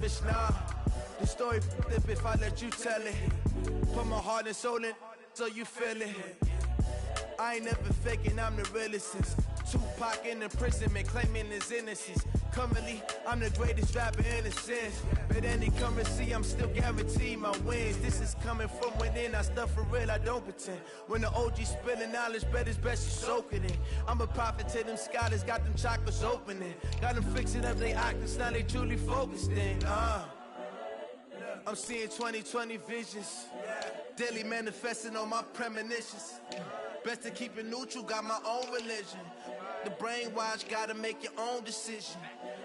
Nah, the story flip if I let you tell it. Put my heart and soul in so you feel it. I ain't never faking, I'm the realest since Tupac in imprisonment, claiming his innocence. Currently, I'm the greatest rapper in a sense. But any currency, I'm still guaranteed my wins. This is coming from within, I stuff for real, I don't pretend. When the OG spilling knowledge, bet it's best you soak it in. I'm a prophet to them scholars, got them chakras opening. Got them fixing up they octaves, now they truly focused in. I'm seeing 2020 visions. Daily manifesting on my premonitions. Best to keep it neutral, got my own religion. The brainwash, gotta make your own decision.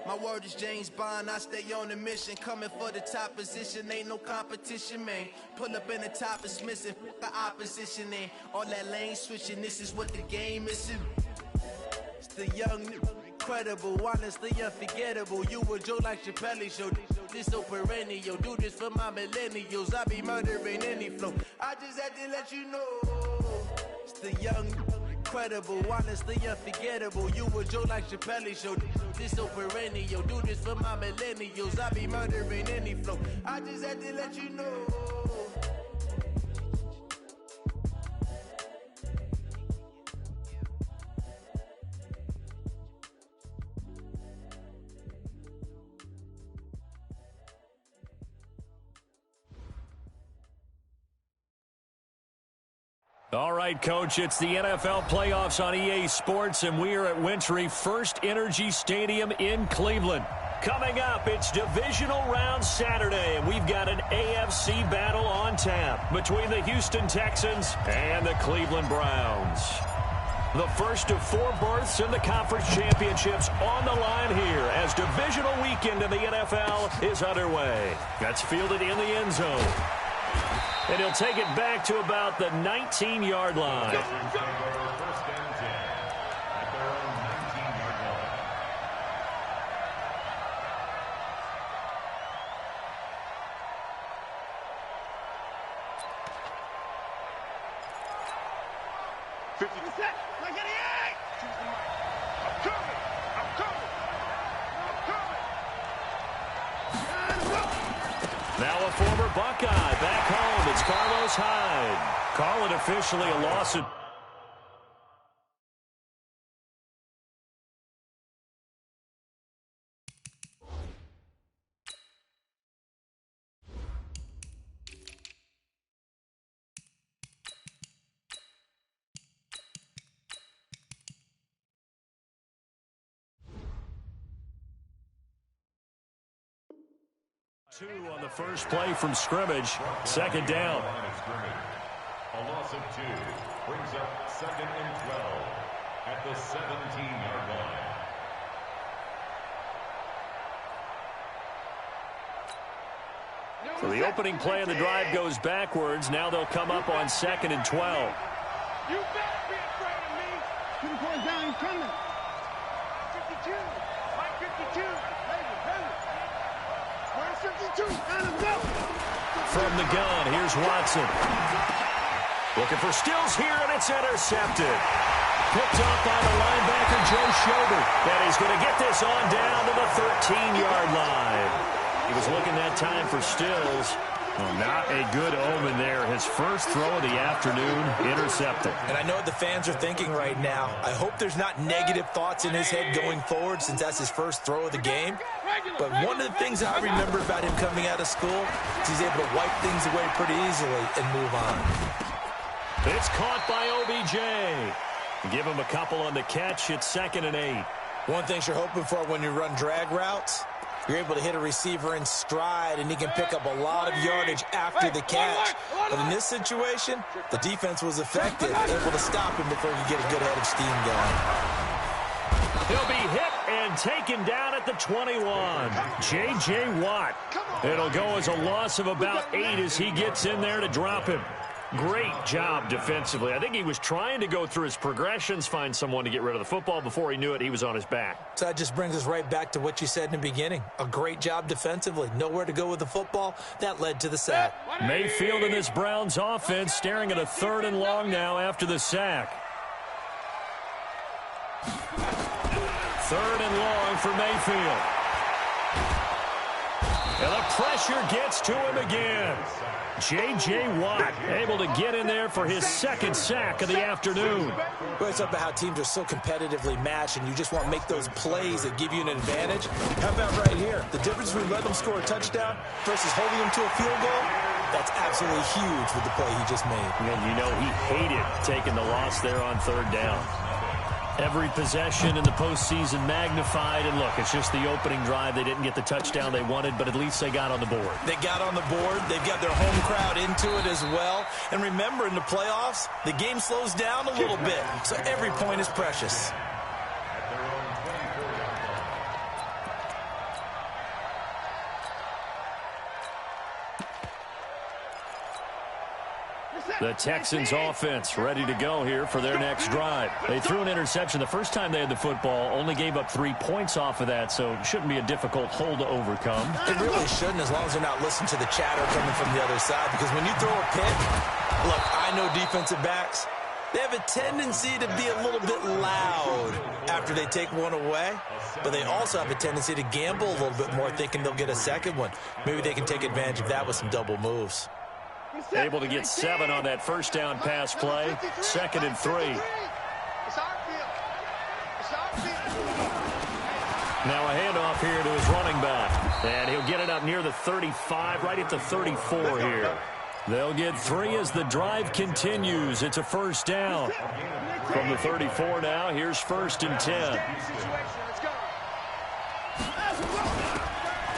My word is James Bond, I stay on a mission. Coming for the top position, ain't no competition, man. Pull up in the top, it's missing, the opposition ain't. All that lane switching, this is what the game is. It's the young, incredible, honestly unforgettable. You a Joe like Chappelle show. This so perennial, do this for my millennials. I be murdering any flow. I just had to let you know. It's the young, incredible, honestly unforgettable. You a Joe like Chappelle show. This so perennial, do this for my millennials. I be murdering any flow. I just had to let you know. All right, Coach, it's the NFL playoffs on EA Sports, and we are at Wintry First Energy Stadium in Cleveland. Coming up, it's divisional round Saturday, and we've got an AFC battle on tap between the Houston Texans and the Cleveland Browns. The first of 4 berths in the conference championships on the line here as divisional weekend in the NFL is underway. That's fielded in the end zone. And he'll take it back to about the 19-yard line. Now a former Buckeye back home. It's Carlos Hyde. Call it officially a loss. 2 on the first play from scrimmage. Second down. A loss of 2 brings up 2nd and 12 at the 17-yard line. So the opening play of the drive goes backwards. Now they'll come up on 2nd and 12. You better be afraid of me. 2 points down, he's coming. 52. Mike 52. Where's 52? And go. From the gun, here's Watson. Looking for Stills here, and it's intercepted. Picked off by the linebacker, Joe Schobert. And he's going to get this on down to the 13-yard line. He was looking that time for Stills. Well, not a good omen there. His first throw of the afternoon, intercepted. And I know what the fans are thinking right now. I hope there's not negative thoughts in his head going forward since that's his first throw of the game. But one of the things I remember about him coming out of school is he's able to wipe things away pretty easily and move on. It's caught by OBJ. Give him a couple on the catch. It's 2nd and 8. One thing you're hoping for when you run drag routes, you're able to hit a receiver in stride, and he can pick up a lot of yardage after the catch. But in this situation, the defense was effective, able to stop him before he could get a good head of steam going. He'll be hit and taken down at the 21. J.J. Watt. It'll go as a loss of about 8 as he gets in there to drop him. Great job defensively. I think he was trying to go through his progressions, find someone to get rid of the football. Before he knew it, he was on his back. So that just brings us right back to what you said in the beginning. A great job defensively. Nowhere to go with the football. That led to the sack. Mayfield and this Browns offense staring at a 3rd and long now after the sack. 3rd and long for Mayfield. And the pressure gets to him again. J.J. Watt able to get in there for his second sack of the afternoon. Well, it's about how teams are so competitively matched, and you just want to make those plays that give you an advantage. How about right here? The difference between letting them score a touchdown versus holding them to a field goal, that's absolutely huge with the play he just made. And you know he hated taking the loss there on third down. Every possession in the postseason magnified, and look, it's just the opening drive. They didn't get the touchdown they wanted, but at least they got on the board. They got on the board. They've got their home crowd into it as well. And remember, in the playoffs, the game slows down a little bit, so every point is precious. The Texans offense ready to go here for their next drive. They threw an interception the first time they had the football, only gave up 3 points off of that, so it shouldn't be a difficult hole to overcome. It really shouldn't, as long as they're not listening to the chatter coming from the other side, because when you throw a pick, look, I know defensive backs, they have a tendency to be a little bit loud after they take one away, but they also have a tendency to gamble a little bit more, thinking they'll get a second one. Maybe they can take advantage of that with some double moves. Able to get 7 on that first down pass play. 2nd and 3. Now a handoff here to his running back. And he'll get it up near the 35, right at the 34 here. They'll get 3 as the drive continues. It's a first down. From the 34 now, here's 1st and 10.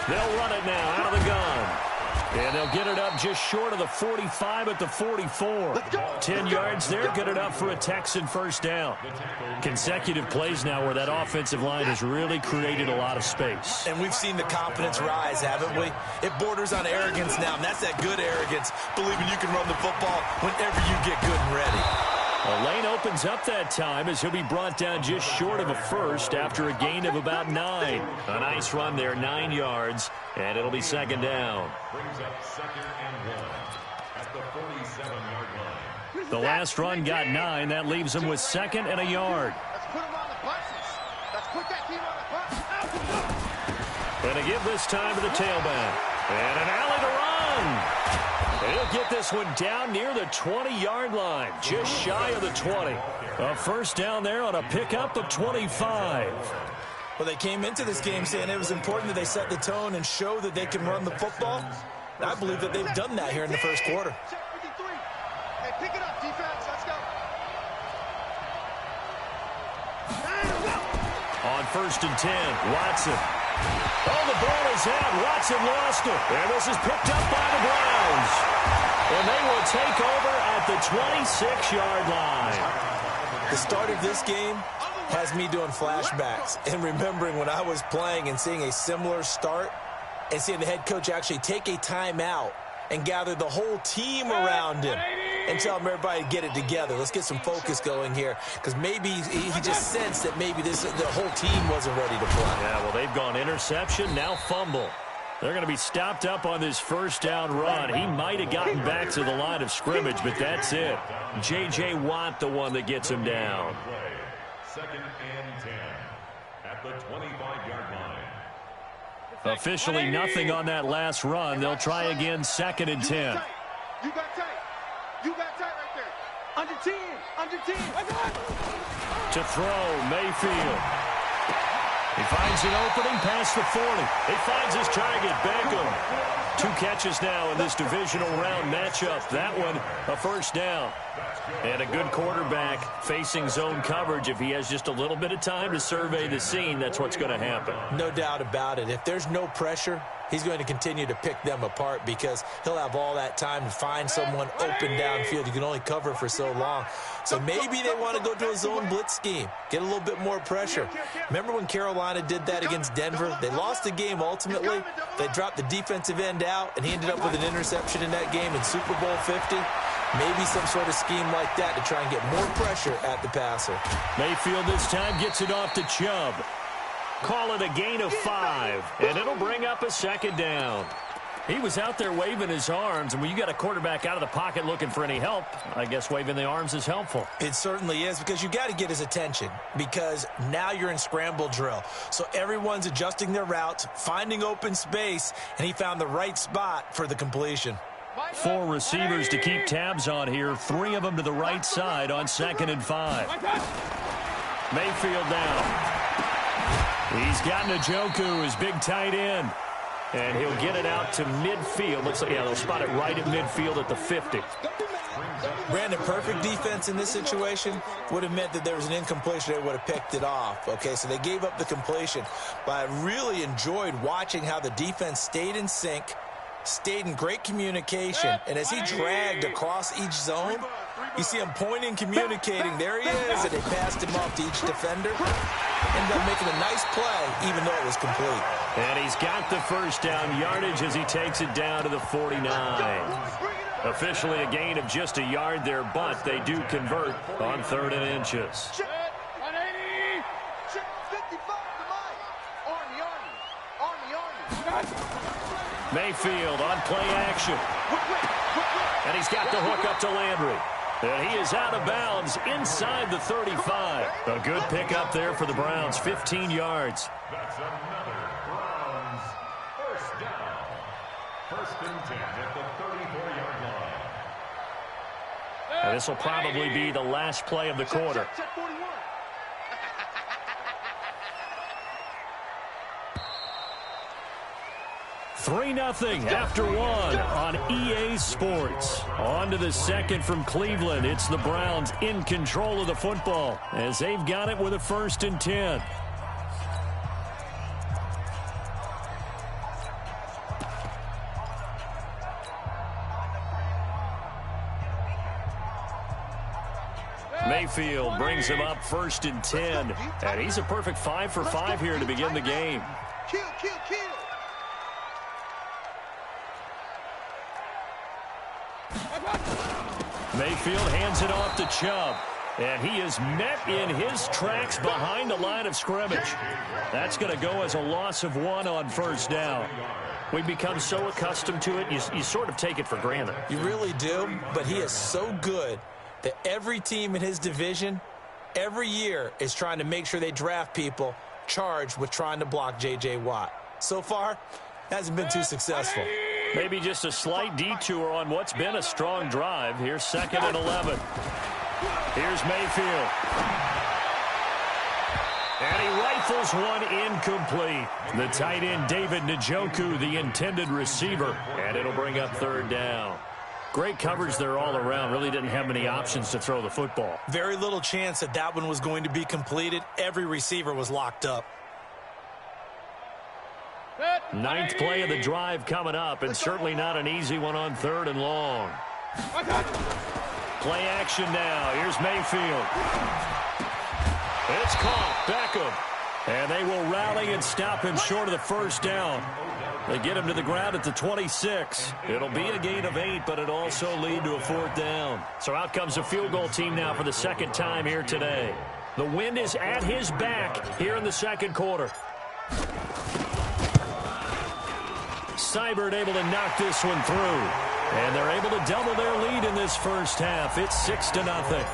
They'll run it now out of the gun. And they'll get it up just short of the 45 at the 44. 10 yards there, good enough for a Texan first down. Consecutive plays now where that offensive line has really created a lot of space. And we've seen the confidence rise, haven't we? It borders on arrogance now, and that's that good arrogance, believing you can run the football whenever you get good and ready. A lane opens up that time as he'll be brought down just short of a first after a gain of about 9. A nice run there, 9 yards, and it'll be 2nd down. Brings up 2nd and 1 at the 47-yard line. The last run got 9. That leaves him with 2nd and a yard. Let's put him on the buses. Let's put that team on the bus. And to give this time to the tailback. And an alley to run. He'll get this one down near the 20-yard line, just shy of the 20. A first down there on a pickup of 25. Well, they came into this game saying it was important that they set the tone and show that they can run the football. And I believe that they've done that here in the first quarter. Hey, pick it up, defense. Let's go. On 1st and 10, Watson. Oh, the ball is out. Watson lost it. And this is picked up by the Browns. And they will take over at the 26-yard line. The start of this game has me doing flashbacks and remembering when I was playing and seeing a similar start and seeing the head coach actually take a timeout and gather the whole team around him and tell him everybody to get it together. Let's get some focus going here, because maybe he just sensed that maybe the whole team wasn't ready to play. Yeah, well, they've gone interception, now fumble. They're going to be stopped up on this first down run. He might have gotten back to the line of scrimmage, but that's it. J.J. Watt, the one that gets him down. 2nd and 10 at the 25-yard line. Officially nothing on that last run. They'll try again, 2nd and 10. You got tight. You got tight right there. Under 10. Under 10. To throw, Mayfield. He finds an opening past the 40. He finds his target, Beckham. 2 catches now in this divisional round matchup. That one, a first down. And a good quarterback facing zone coverage. If he has just a little bit of time to survey the scene, that's what's going to happen. No doubt about it. If there's no pressure, he's going to continue to pick them apart because he'll have all that time to find someone open downfield. You can only cover for so long. So maybe they want to go to a zone blitz scheme, get a little bit more pressure. Remember when Carolina did that against Denver? They lost the game ultimately. They dropped the defensive end out, and he ended up with an interception in that game in Super Bowl 50. Maybe some sort of scheme like that to try and get more pressure at the passer. Mayfield this time gets it off to Chubb. Call it a gain of 5, and it'll bring up a 2nd down. He was out there waving his arms, and when you got a quarterback out of the pocket looking for any help, I guess waving the arms is helpful. It certainly is, because you got to get his attention, because now you're in scramble drill. So everyone's adjusting their routes, finding open space, and he found the right spot for the completion. 4 receivers to keep tabs on here, 3 of them to the right side on 2nd and 5. Mayfield down. He's got Njoku, his big tight end. And he'll get it out to midfield. Looks like, yeah, they'll spot it right at midfield at the 50. Brandon, perfect defense in this situation would have meant that there was an incompletion. They would have picked it off. Okay, so they gave up the completion. But I really enjoyed watching how the defense stayed in sync, stayed in great communication. And as he dragged across each zone, you see him pointing, communicating. There he is, and they passed him off to each defender. Ended up making a nice play, even though it was complete. And he's got the first down yardage as he takes it down to the 49. Officially a gain of just a yard there, but they do convert on 3rd and inches. Mayfield on play action. And he's got the hook up to Landry. And he is out of bounds inside the 35. A good pickup there for the Browns, 15 yards. That's another Browns first down. 1st and 10 at the 34-yard line. And this will probably be the last play of the quarter. 3-0 after 1 on EA Sports. On to the 2nd from Cleveland. It's the Browns in control of the football as they've got it with a 1st and 10. Mayfield brings him up 1st and 10. And he's a perfect 5 for 5 here to begin the game. Kill. Mayfield hands it off to Chubb. And he is met in his tracks behind the line of scrimmage. That's going to go as a loss of 1 on 1st down. We've become so accustomed to it, you sort of take it for granted. You really do, but he is so good that every team in his division, every year, is trying to make sure they draft people charged with trying to block J.J. Watt. So far, hasn't been too successful. Maybe just a slight detour on what's been a strong drive. Here's 2nd and 11. Here's Mayfield. And he rifles one incomplete. The tight end, David Njoku, the intended receiver. And it'll bring up 3rd down. Great coverage there all around. Really didn't have many options to throw the football. Very little chance that that one was going to be completed. Every receiver was locked up. 9th play of the drive coming up, and certainly not an easy one on 3rd and long. Play action now. Here's Mayfield. It's caught. Beckham. And they will rally and stop him short of the 1st down. They get him to the ground at the 26. It'll be a gain of 8, but it'll also lead to a 4th down. So out comes a field goal team now for the 2nd time here today. The wind is at his back here in the 2nd quarter. Seibert able to knock this one through. And they're able to double their lead in this 1st half. It's 6-0.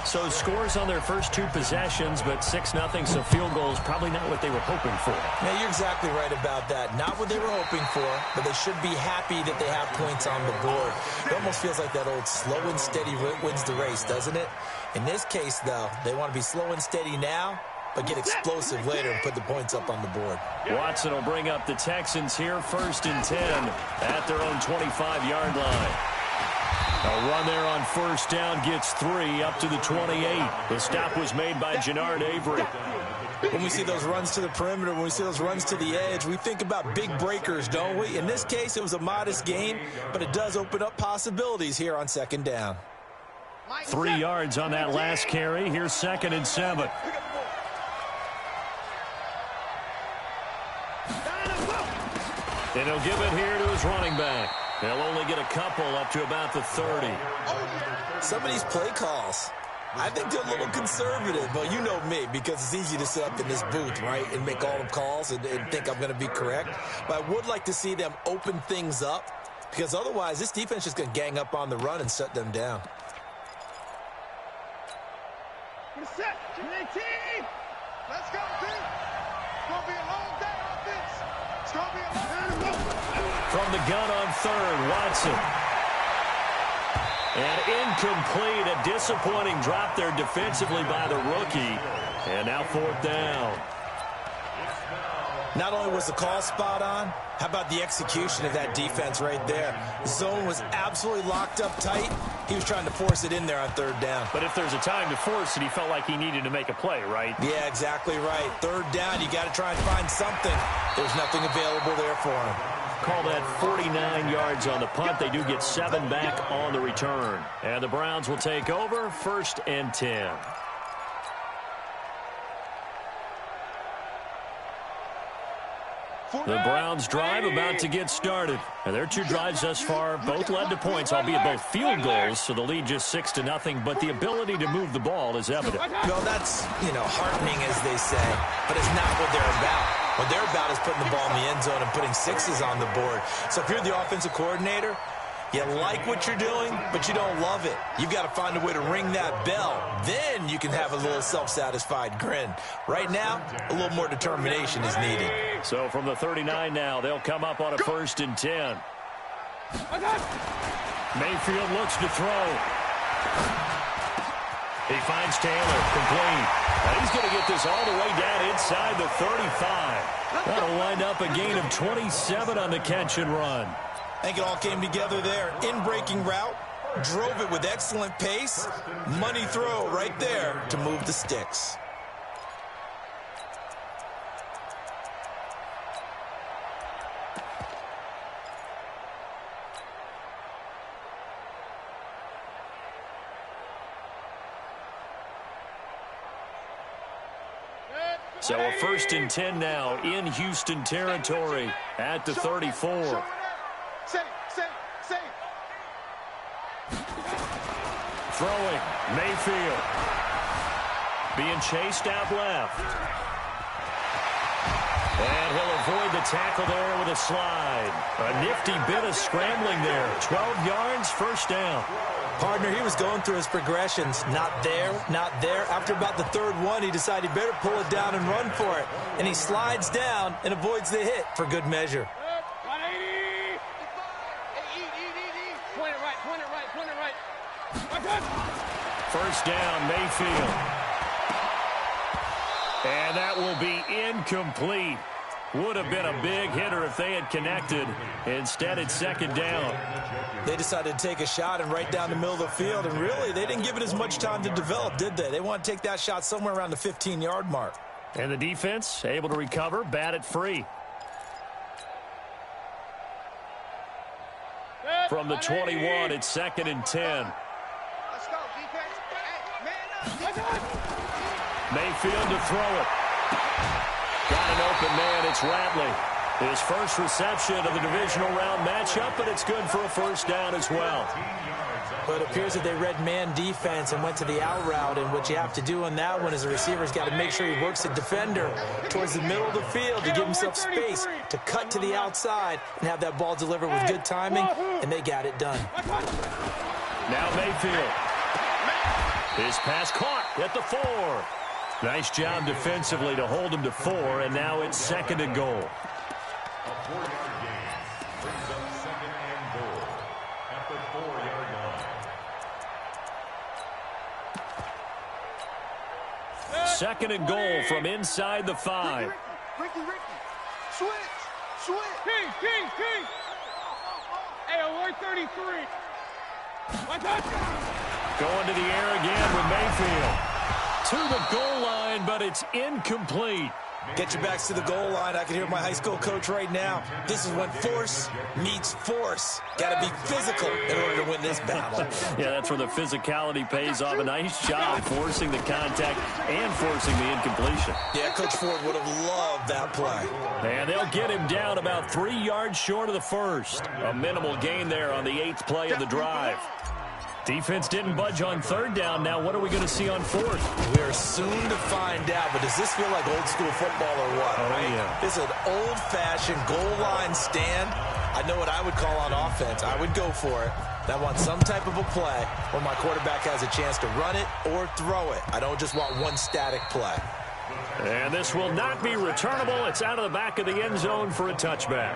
So scores on their first 2 possessions, but 6-0, so field goals probably not what they were hoping for. Yeah, you're exactly right about that. Not what they were hoping for, but they should be happy that they have points on the board. It almost feels like that old slow and steady wins the race, doesn't it? In this case, though, they want to be slow and steady now, but get explosive later and put the points up on the board. Watson will bring up the Texans here, 1st and 10 at their own 25-yard line. A run there on 1st down gets 3 up to the 28. The stop was made by Jannard Avery. When we see those runs to the perimeter, when we see those runs to the edge, we think about big breakers, don't we? In this case, it was a modest gain, but it does open up possibilities here on 2nd down. 3 yards on that last carry. Here's 2nd and 7. And he'll give it here to his running back. They'll only get a couple up to about the 30. Some of these play calls, I think they're a little conservative, but you know me, because it's easy to sit up in this booth, right, and make all the calls and think I'm going to be correct. But I would like to see them open things up, because otherwise this defense is going to gang up on the run and shut them down. Set, let's go, team. It's going to be a long day, offense. It's going to be a long day. From the gun on third, Watson. And incomplete, a disappointing drop there defensively by the rookie. And now fourth down. Not only was the call spot on, how about the execution of that defense right there? The zone was absolutely locked up tight. He was trying to force it in there on third down. But if there's a time to force it, he felt like he needed to make a play, right? Yeah, exactly right. Third down, you got to try and find something. There's nothing available there for him. Call that 49 yards on the punt. They do get 7 back on the return. And the Browns will take over, 1st and 10. The Browns drive about to get started. And their 2 drives thus far both led to points, albeit both field goals, so the lead just 6-0, but the ability to move the ball is evident. Well, that's, heartening, as they say, but it's not what they're about. What they're about is putting the ball in the end zone and putting 6s on the board. So if you're the offensive coordinator, you like what you're doing, but you don't love it. You've got to find a way to ring that bell. Then you can have a little self-satisfied grin. Right now, a little more determination is needed. So from the 39 now, they'll come up on a 1st and 10. Mayfield looks to throw. He finds Taylor, complete. And he's going to get this all the way down inside the 35. That'll wind up a gain of 27 on the catch and run. I think it all came together there. In-breaking route, drove it with excellent pace. Money throw right there to move the sticks. So a 1st and 10 now in Houston territory at the 34. Throwing, Mayfield. Being chased out left. And he'll avoid the tackle there with a slide. A nifty bit of scrambling there. 12 yards, 1st down. Partner, he was going through his progressions. Not there, not there. After about the 3rd one, he decided he better pull it down and run for it. And he slides down and avoids the hit for good measure. First down, Mayfield. And that will be incomplete. Would have been a big hitter if they had connected. Instead, it's 2nd down. They decided to take a shot and right down the middle of the field, and really, they didn't give it as much time to develop, did they? They want to take that shot somewhere around the 15-yard mark. And the defense able to recover, bat it free. From the 21, it's 2nd and 10. Let's go, defense. Hey, man up. Mayfield to throw it. Got an open man, it's Ratley. His first reception of the divisional round matchup, but it's good for a 1st down as well. But it appears that they read man defense and went to the out route, and what you have to do on that one is the receiver's got to make sure he works the defender towards the middle of the field to give himself space to cut to the outside and have that ball delivered with good timing, and they got it done. Now Mayfield. His pass caught at the 4. Nice job defensively to hold him to 4, and now it's 2nd and goal. A 4-yard gain brings up 2nd and goal at the 4-yard line. 2nd and goal from inside the 5. Ricky. Switch. King. Hey, alert 33. Going to the air again with Mayfield. To the goal line, but it's incomplete. Get your backs to the goal line. I can hear my high school coach right now. This is when force meets force. Got to be physical in order to win this battle. Yeah, that's where the physicality pays off. A nice job forcing the contact and forcing the incompletion. Yeah, Coach Ford would have loved that play. And they'll get him down about 3 yards short of the 1st. A minimal gain there on the 8th play of the drive. Defense didn't budge on third down. Now what are we going to see on fourth? We're soon to find out, but does this feel like old school football or what? Oh, right? yeah. This is an old-fashioned goal line stand. I know what I would call on offense. I would go for it. I want some type of a play where my quarterback has a chance to run it or throw it. I don't just want one static play. And this will not be returnable. It's out of the back of the end zone for a touchback.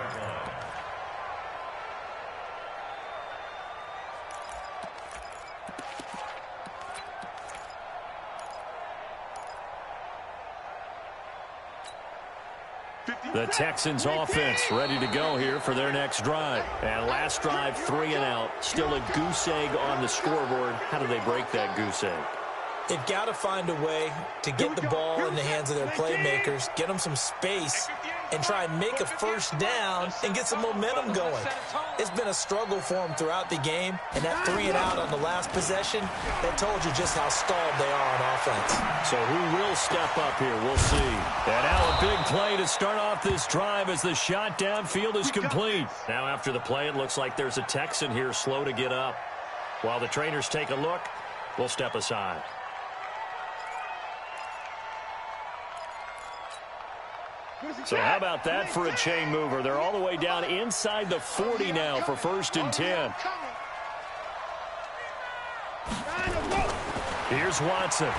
The Texans offense ready to go here for their next drive. And last drive, 3 and out. Still a goose egg on the scoreboard. How do they break that goose egg? They've got to find a way to get the ball in the hands of their playmakers, get them some space, and try and make a first down and get some momentum going. It's been a struggle for them throughout the game, and that 3 and out on the last possession, that told you just how stalled they are on offense. So who will step up here? We'll see. And now a big play to start off this drive as the shot downfield is complete. Now after the play, it looks like there's a Texan here slow to get up. While the trainers take a look, we'll step aside. So how about that for a chain mover? They're all the way down inside the 40 now for 1st and 10. Here's Watson.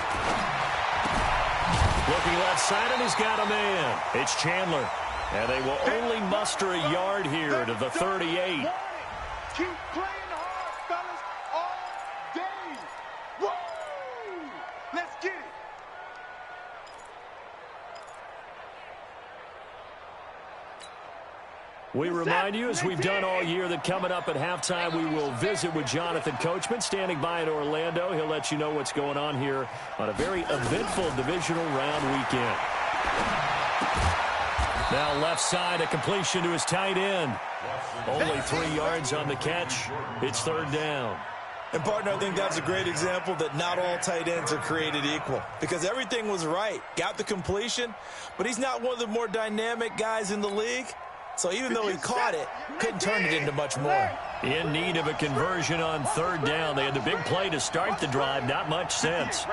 Looking left side, and he's got a man. It's Chandler. And they will only muster a yard here to the 38. Keep playing hard, fellas, all day. Woo! Let's get it. We remind you, as we've done all year, that coming up at halftime, we will visit with Jonathan Coachman, standing by in Orlando. He'll let you know what's going on here on a very eventful divisional round weekend. Now left side, a completion to his tight end. Only 3 yards on the catch. It's 3rd down. And, partner, I think that's a great example that not all tight ends are created equal, because everything was right. Got the completion, but he's not one of the more dynamic guys in the league. So even though he caught it, couldn't turn it into much more. In need of a conversion on 3rd down. They had the big play to start the drive. Not much sense. To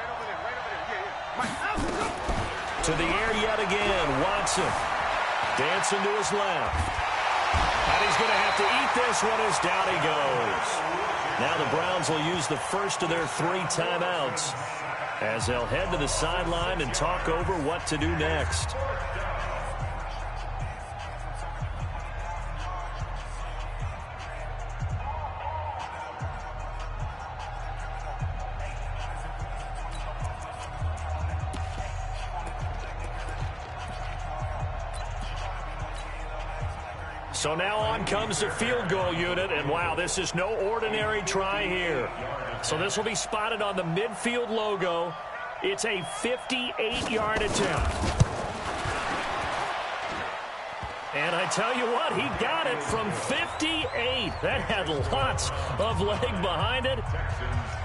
the air yet again. Watson dancing to his left. And he's going to have to eat this one as down he goes. Now the Browns will use the first of their 3 timeouts as they'll head to the sideline and talk over what to do next. So now on comes the field goal unit, and wow, this is no ordinary try here. So this will be spotted on the midfield logo. It's a 58-yard attempt. And I tell you what, he got it from 58. That had lots of leg behind it.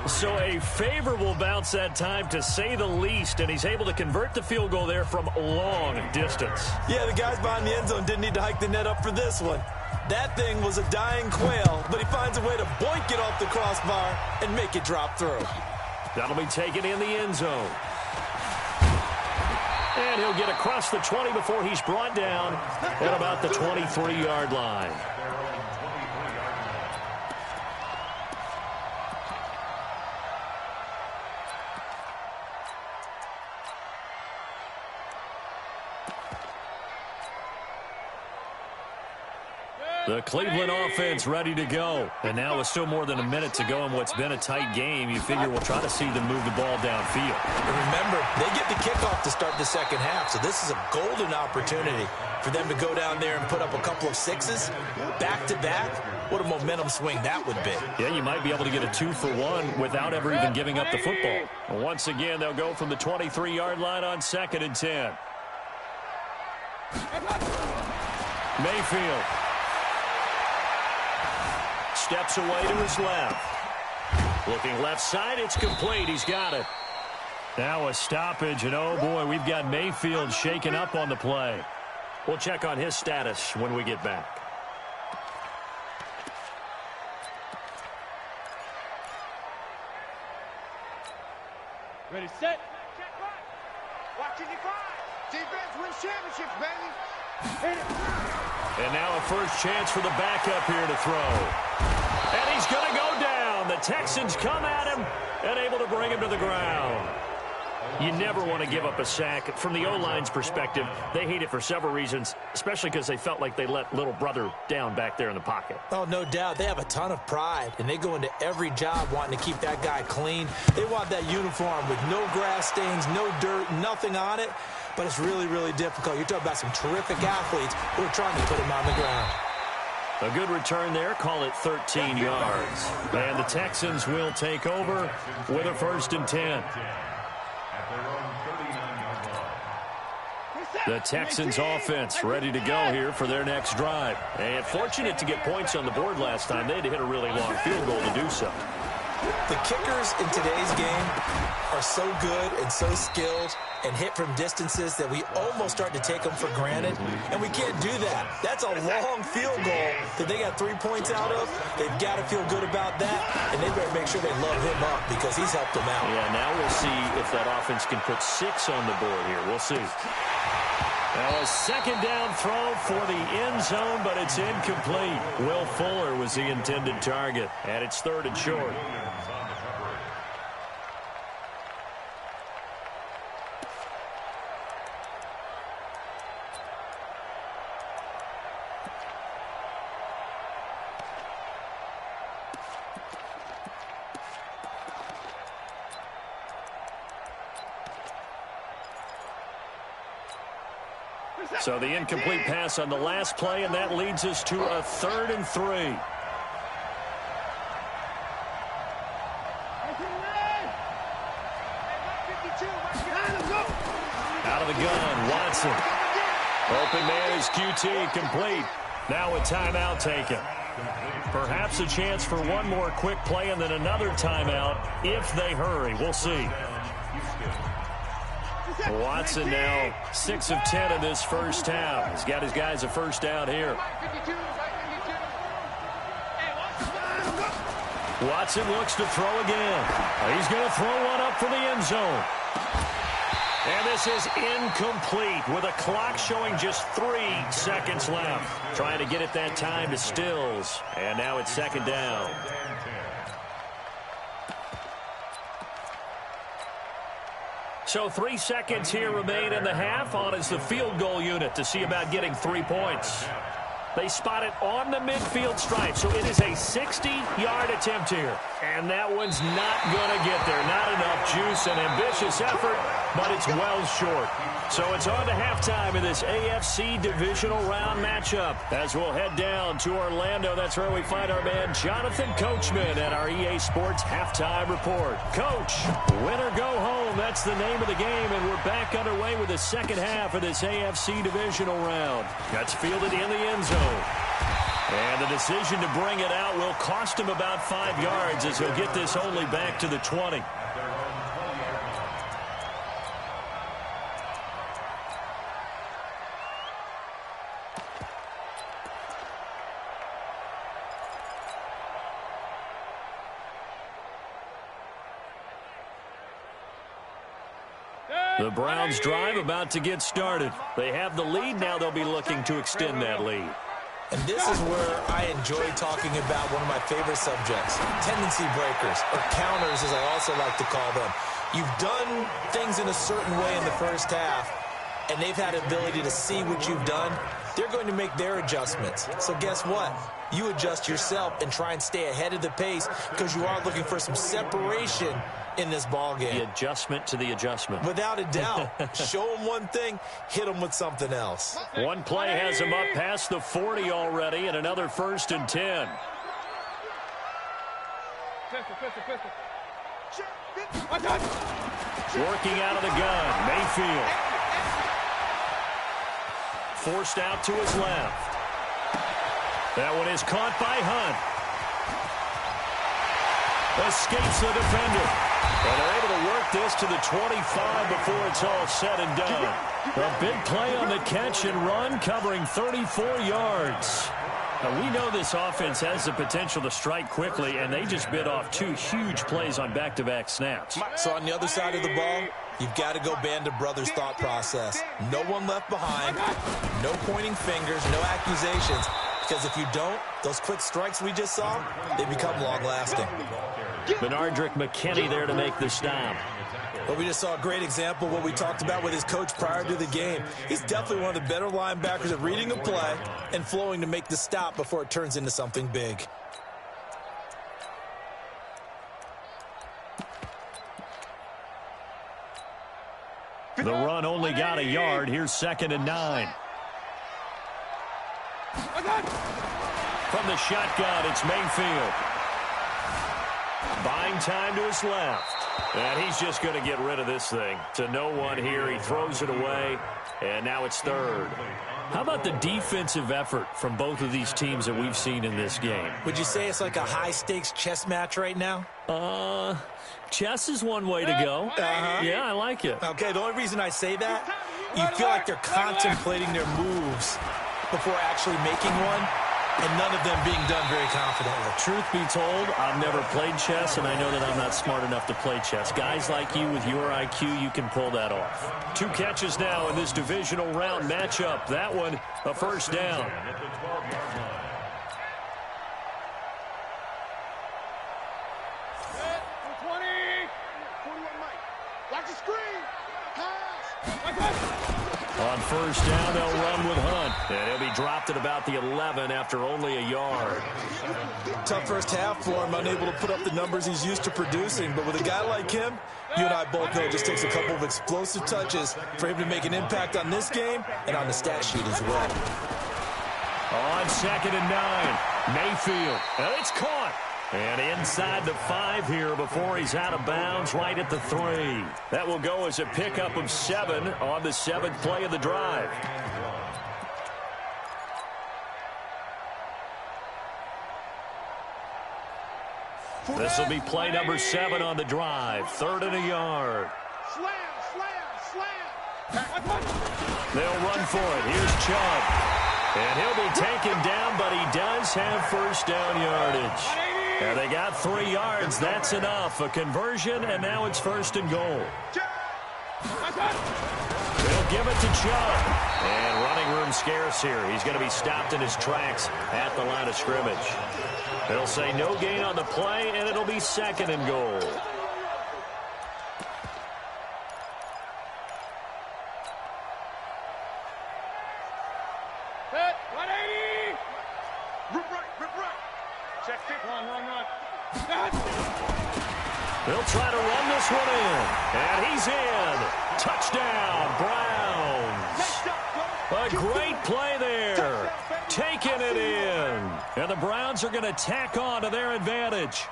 So a favorable bounce that time, to say the least, and he's able to convert the field goal there from long distance. Yeah, the guys behind the end zone didn't need to hike the net up for this one. That thing was a dying quail, but he finds a way to boink it off the crossbar and make it drop through. That'll be taken in the end zone. And he'll get across the 20 before he's brought down at about the 23-yard line. The Cleveland offense ready to go. And now with still more than a minute to go in what's been a tight game, you figure we'll try to see them move the ball downfield. And remember, they get the kickoff to start the second half, so this is a golden opportunity for them to go down there and put up a couple of 6s back-to-back. What a momentum swing that would be. Yeah, you might be able to get a 2-for-1 without ever even giving up the football. And once again, they'll go from the 23-yard line on 2nd and 10. Mayfield steps away to his left. Looking left side, it's complete. He's got it. Now a stoppage, and oh boy, we've got Mayfield shaken up on the play. We'll check on his status when we get back. Ready, set. Watching your five. Defense wins championships, baby. Hit it. And now a first chance for the backup here to throw. And he's going to go down. The Texans come at him and able to bring him to the ground. You never want to give up a sack. From the O-line's perspective, they hate it for several reasons, especially because they felt like they let little brother down back there in the pocket. Oh, no doubt. They have a ton of pride, and they go into every job wanting to keep that guy clean. They want that uniform with no grass stains, no dirt, nothing on it. But it's really, really difficult. You're talking about some terrific athletes who are trying to put him on the ground. A good return there. Call it 13 yards. And the Texans will take over with a 1st and 10. The Texans offense ready to go here for their next drive. And fortunate to get points on the board last time. They had to hit a really long field goal to do so. The kickers in today's game are so good and so skilled and hit from distances that we almost start to take them for granted, and we can't do that. That's a long field goal that they got 3 points out of. They've got to feel good about that, and they better make sure they load him up because he's helped them out. Yeah, now we'll see if that offense can put 6 on the board here. We'll see. Now a 2nd down throw for the end zone, but it's incomplete. Will Fuller was the intended target, and it's 3rd and short. So the incomplete pass on the last play, and that leads us to a 3rd and 3. Out of the gun, Watson. Open man is QT, complete. Now a timeout taken. Perhaps a chance for one more quick play and then another timeout if they hurry. We'll see. Watson now 6 of 10 in this first half. He's got his guys a 1st down here. Watson looks to throw again. He's going to throw one up for the end zone. And this is incomplete with a clock showing just 3 seconds left. Trying to get it that time to Stills. And now it's 2nd down. So 3 seconds here remain in the half. On is the field goal unit to see about getting 3 points. They spot it on the midfield stripe, so it is a 60-yard attempt here. And that one's not going to get there. Not enough juice, an ambitious effort, but it's well short. So it's on to halftime in this AFC divisional round matchup. As we'll head down to Orlando, that's where we find our man Jonathan Coachman at our EA Sports Halftime Report. Coach, win or go home, that's the name of the game, and we're back underway with the 2nd half of this AFC divisional round. That's fielded in the end zone. And the decision to bring it out will cost him about 5 yards as he'll get this only back to the 20. The Browns drive about to get started. They have the lead. Now they'll be looking to extend that lead. And this is where I enjoy talking about one of my favorite subjects, tendency breakers, or counters as I also like to call them. You've done things in a certain way in the first half, and they've had the ability to see what you've done. They're going to make their adjustments. So guess what? You adjust yourself and try and stay ahead of the pace because you are looking for some separation in this ball game. The adjustment to the adjustment. Without a doubt. Show them one thing, hit them with something else. One play has him up past the 40 already, and another 1st and 10. Working out of the gun, Mayfield. Forced out to his left. That one is caught by Hunt. Escapes the defender. And they're able to work this to the 25 before it's all said and done. A big play on the catch and run, covering 34 yards. We know this offense has the potential to strike quickly, and they just bit off 2 huge plays on back-to-back snaps. So on the other side of the ball, you've got to go Band of Brothers thought process. No one left behind, no pointing fingers, no accusations. Because if you don't, those quick strikes we just saw, they become long-lasting. Benardrick McKinney there to make the stop. But we just saw a great example of what we talked about with his coach prior to the game. He's definitely one of the better linebackers at reading a play and flowing to make the stop before it turns into something big. The run only got a yard. Here's 2nd and 9. From the shotgun, it's Mayfield. Buying time to his left. And he's just going to get rid of this thing. To no one here. He throws it away. And now it's 3rd. How about the defensive effort from both of these teams that we've seen in this game? Would you say it's like a high-stakes chess match right now? Chess is one way to go. Yeah, I like it. Okay, the only reason I say that, you feel like they're contemplating their moves before actually making one, and none of them being done very confidently. Truth be told, I've never played chess, and I know that I'm not smart enough to play chess. Guys like you with your IQ, you can pull that off. 2 catches now in this divisional round matchup. That one, a first down. On first down, they'll run with Hunt. And he'll be dropped at about the 11 after only a yard. Tough first half for him, unable to put up the numbers he's used to producing. But with a guy like him, you and I both know it just takes a couple of explosive touches for him to make an impact on this game and on the stat sheet as well. On 2nd and 9, Mayfield. And it's caught. And inside the 5 here before he's out of bounds right at the 3. That will go as a pickup of 7 on the 7th play of the drive. This will be play number 7 on the drive. 3rd and a yard. They'll run for it. Here's Chubb. And he'll be taken down, but he does have first down yardage. And they got 3 yards. That's enough. A conversion, and now it's 1st and goal. They'll give it to Chubb. And running room scarce here. He's going to be stopped in his tracks at the line of scrimmage. They'll say no gain on the play, and it'll be 2nd and goal. They'll try to run this one in. And he's in. Touchdown, Browns. A great play there. Taking it in. And the Browns are going to tack on to their advantage.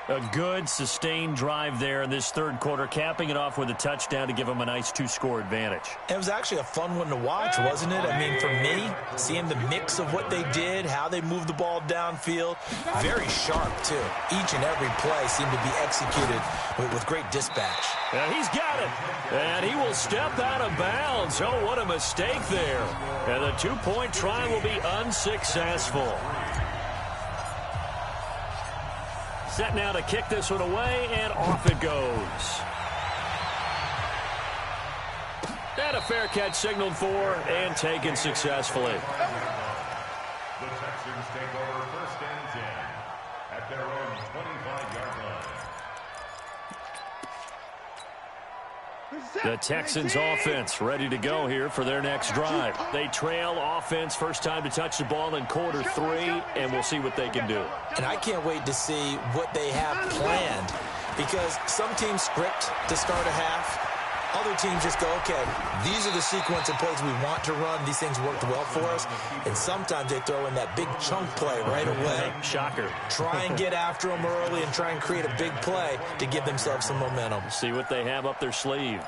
A good, sustained drive there in this 3rd quarter, capping it off with a touchdown to give them a nice 2-score advantage. It was actually a fun one to watch, wasn't it? I mean, for me, seeing the mix of what they did, how they moved the ball downfield, very sharp, too. Each and every play seemed to be executed with great dispatch. And he's got it. And he will step out of bounds. Oh, what a mistake there. And the 2-point try will be unsuccessful. Set now to kick this one away, and off it goes. And a fair catch signaled for and taken successfully. The Texans take over 1st and 10 at their own 25-yard line. The Texans offense ready to go here for their next drive. They trail offense, first time to touch the ball in quarter 3, and we'll see what they can do. And I can't wait to see what they have planned, because some teams script to start a half. Other teams just go, okay, these are the sequence of plays we want to run. These things worked well for us. And sometimes they throw in that big chunk play right away. Shocker. Try and get after them early and try and create a big play to give themselves some momentum. See what they have up their sleeve.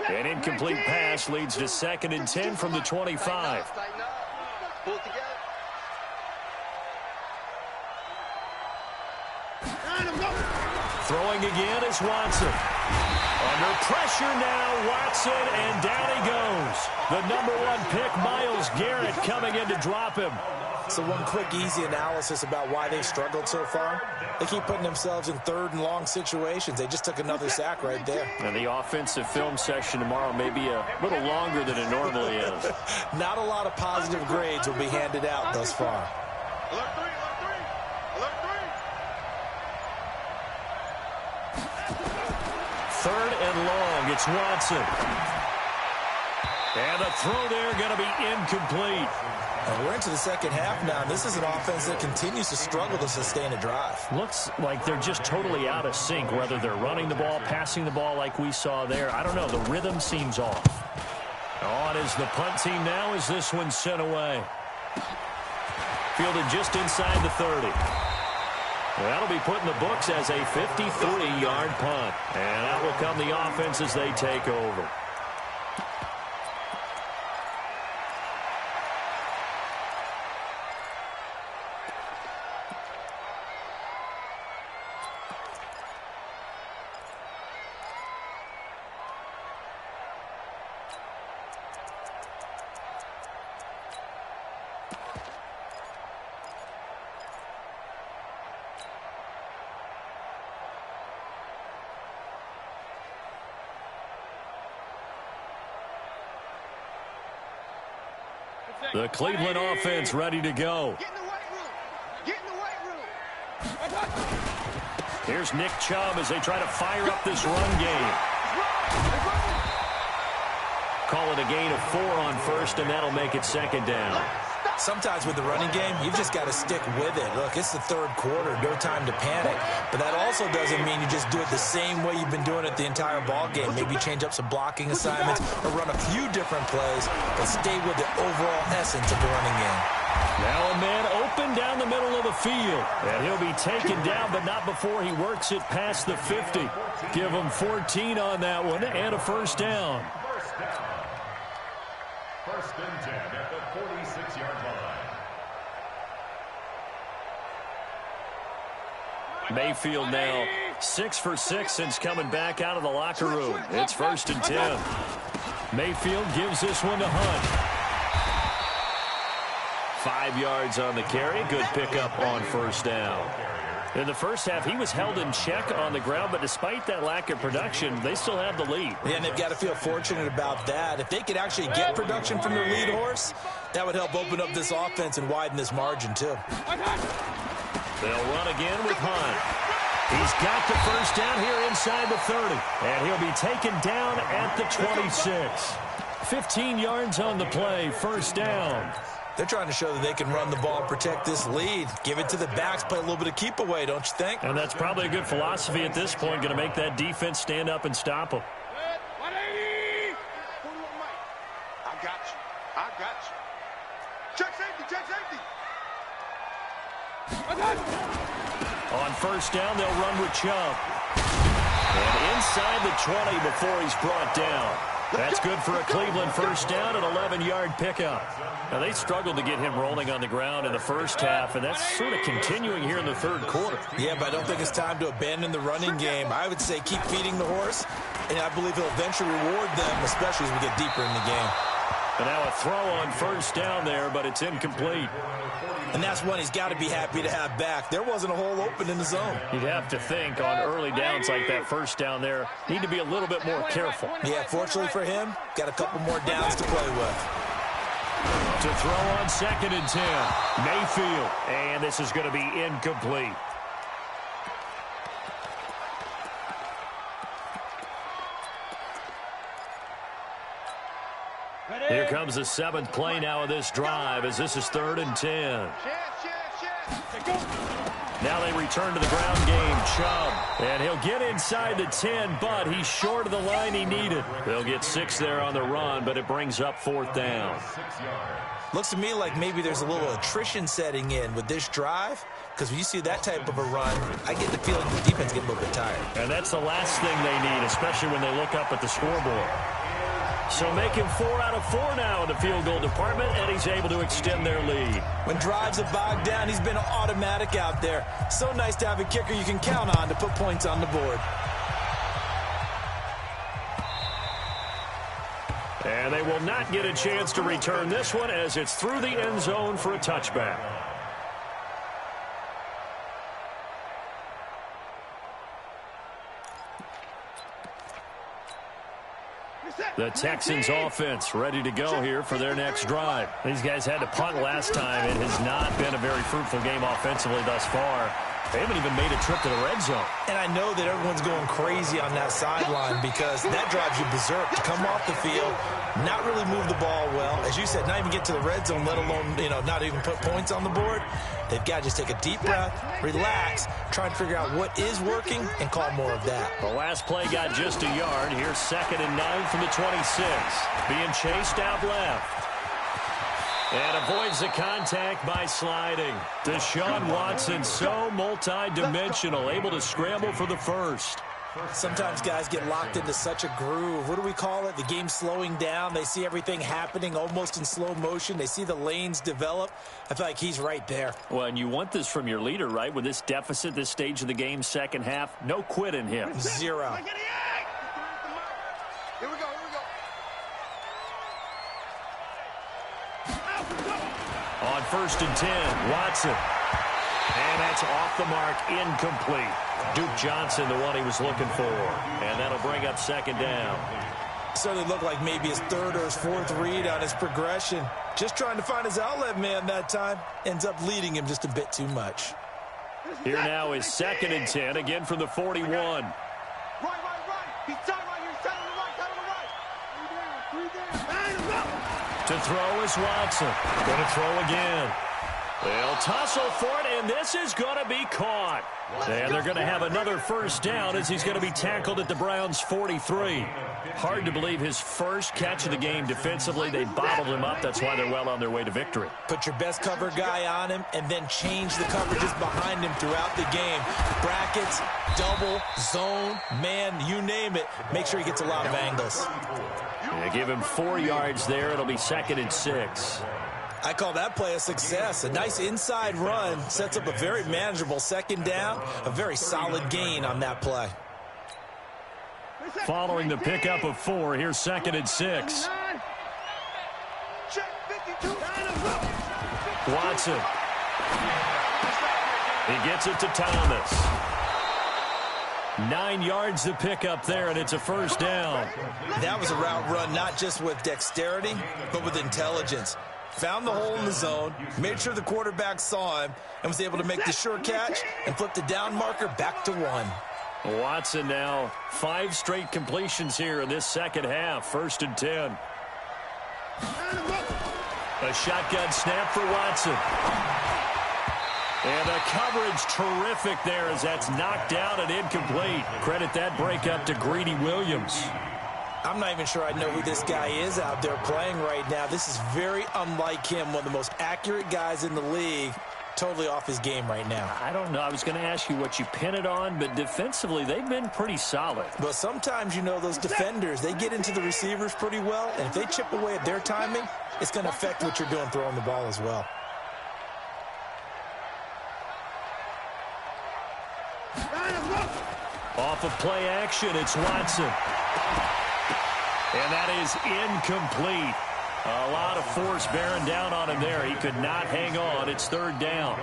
An incomplete pass leads to 2nd and 10 from the 25. Pull it together. Throwing again is Watson. Under pressure now, Watson, and down he goes. The #1 pick, Myles Garrett, coming in to drop him. So one quick, easy analysis about why they've struggled so far. They keep putting themselves in 3rd and long situations. They just took another sack right there. And the offensive film session tomorrow may be a little longer than it normally is. Not a lot of positive grades will be handed out thus far. Alert 3, alert 3, alert 3. 3rd and long, it's Watson. And the throw there going to be incomplete. And we're into the second half now. This is an offense that continues to struggle to sustain a drive. Looks like they're just totally out of sync, whether they're running the ball, passing the ball like we saw there. I don't know. The rhythm seems off. On is the punt team now as this one's sent away. Fielded just inside the 30. That'll be put in the books as a 53-yard punt. And out will come the offense as they take over. The Cleveland offense ready to go. Get in the weight room. Get in the weight room. Here's Nick Chubb as they try to fire up this run game. Call it a gain of 4 on first, and that'll make it 2nd down. Sometimes with the running game, you've just got to stick with it. Look, it's the 3rd quarter, no time to panic. But that also doesn't mean you just do it the same way you've been doing it the entire ball game. Maybe change up some blocking assignments or run a few different plays, but stay with the overall essence of the running game. Now a man open down the middle of the field. And he'll be taken down, but not before he works it past the 50. Give him 14 on that one and a 1st down. 1st and 10 at the 46-yard line. Mayfield now 6 for 6 since coming back out of the locker room. It's 1st and 10. Mayfield gives this one to Hunt. 5 yards on the carry. Good pickup on 1st down. In the first half, he was held in check on the ground, but despite that lack of production, they still have the lead. Yeah, and they've got to feel fortunate about that. If they could actually get production from their lead horse, that would help open up this offense and widen this margin, too. They'll run again with Hunt. He's got the 1st down here inside the 30, and he'll be taken down at the 26. 15 yards on the play, 1st down. They're trying to show that they can run the ball, protect this lead. Give it to the backs, play a little bit of keep away, don't you think? And that's probably a good philosophy at this point, going to make that defense stand up and stop them. 180. I got you. I got you. Check safety, check safety. On 1st down, they'll run with Chubb. And inside the 20 before he's brought down. That's good for a Cleveland 1st down, an 11-yard pickup. Now, they struggled to get him rolling on the ground in the first half, and that's sort of continuing here in the 3rd quarter. Yeah, but I don't think it's time to abandon the running game. I would say keep feeding the horse, and I believe he'll eventually reward them, especially as we get deeper in the game. And now a throw on 1st down there, but it's incomplete. And that's one he's got to be happy to have back. There wasn't a hole open in the zone. You'd have to think on early downs like that 1st down there, need to be a little bit more careful. Yeah, fortunately for him, got a couple more downs to play with. To throw on 2nd and 10. Mayfield. And this is going to be incomplete. Here comes the 7th play now of this drive as this is 3rd and 10. Now they return to the ground game. Chubb. And he'll get inside the 10, but he's short of the line he needed. They'll get 6 there on the run, but it brings up 4th down. Looks to me like maybe there's a little attrition setting in with this drive, because when you see that type of a run, I get the feeling the defense getting a little bit tired. And that's the last thing they need, especially when they look up at the scoreboard. So making 4 out of 4 now in the field goal department, and he's able to extend their lead. When drives have bogged down, he's been automatic out there. So nice to have a kicker you can count on to put points on the board. And they will not get a chance to return this one as it's through the end zone for a touchback. The Texans offense ready to go here for their next drive. These guys had to punt last time. It has not been a very fruitful game offensively thus far. They haven't even made a trip to the red zone. And I know that everyone's going crazy on that sideline because that drives you berserk to come off the field, not really move the ball well. As you said, not even get to the red zone, let alone, not even put points on the board. They've got to just take a deep breath, relax, try and figure out what is working, and call more of that. The last play got just a yard. Here's 2nd and 9 from the 26. Being chased out left. And avoids the contact by sliding. Deshaun Watson, so multi-dimensional, able to scramble for the first. Sometimes guys get locked into such a groove. What do we call it? The game's slowing down. They see everything happening almost in slow motion. They see the lanes develop. I feel like he's right there. Well, and you want this from your leader, right? With this deficit, this stage of the game, second half, no quit in him. 0. Here we go. On 1st and 10, Watson. And that's off the mark, incomplete. Duke Johnson, the one he was looking for. And that'll bring up 2nd down. Certainly looked like maybe his 3rd or his 4th read on his progression. Just trying to find his outlet man that time. Ends up leading him just a bit too much. Here now is 2nd and 10, again from the 41. Right. He's tight right here. He's tight on the right. To throw is Watson. Going to throw again. They'll tussle for it, and this is going to be caught. And they're going to have another first down as he's going to be tackled at the Browns' 43. Hard to believe his first catch of the game defensively. They bottled him up. That's why they're well on their way to victory. Put your best cover guy on him and then change the coverages behind him throughout the game. Brackets, double, zone, man, you name it. Make sure he gets a lot of angles. They give him 4 yards there. It'll be 2nd and 6. I call that play a success. A nice inside run sets up a very manageable 2nd down. A very solid gain on that play. Following the pickup of 4, here's 2nd and 6. Watson. He gets it to Thomas. 9 yards to pick up there, and it's a first down. That was a route run not just with dexterity, but with intelligence. Found the hole in the zone, made sure the quarterback saw him, and was able to make the sure catch and flip the down marker back to 1. Watson now 5 straight completions here in this second half. 1st and 10. A shotgun snap for Watson. And the coverage terrific there as that's knocked down and incomplete. Credit that breakup to Greedy Williams. I'm not even sure I know who this guy is out there playing right now. This is very unlike him, one of the most accurate guys in the league. Totally off his game right now. I don't know. I was going to ask you what you pin it on, but defensively, they've been pretty solid. But sometimes, those defenders, they get into the receivers pretty well, and if they chip away at their timing, it's going to affect what you're doing throwing the ball as well. Off of play action, it's Watson. And that is incomplete. A lot of force bearing down on him there. He could not hang on. It's 3rd down.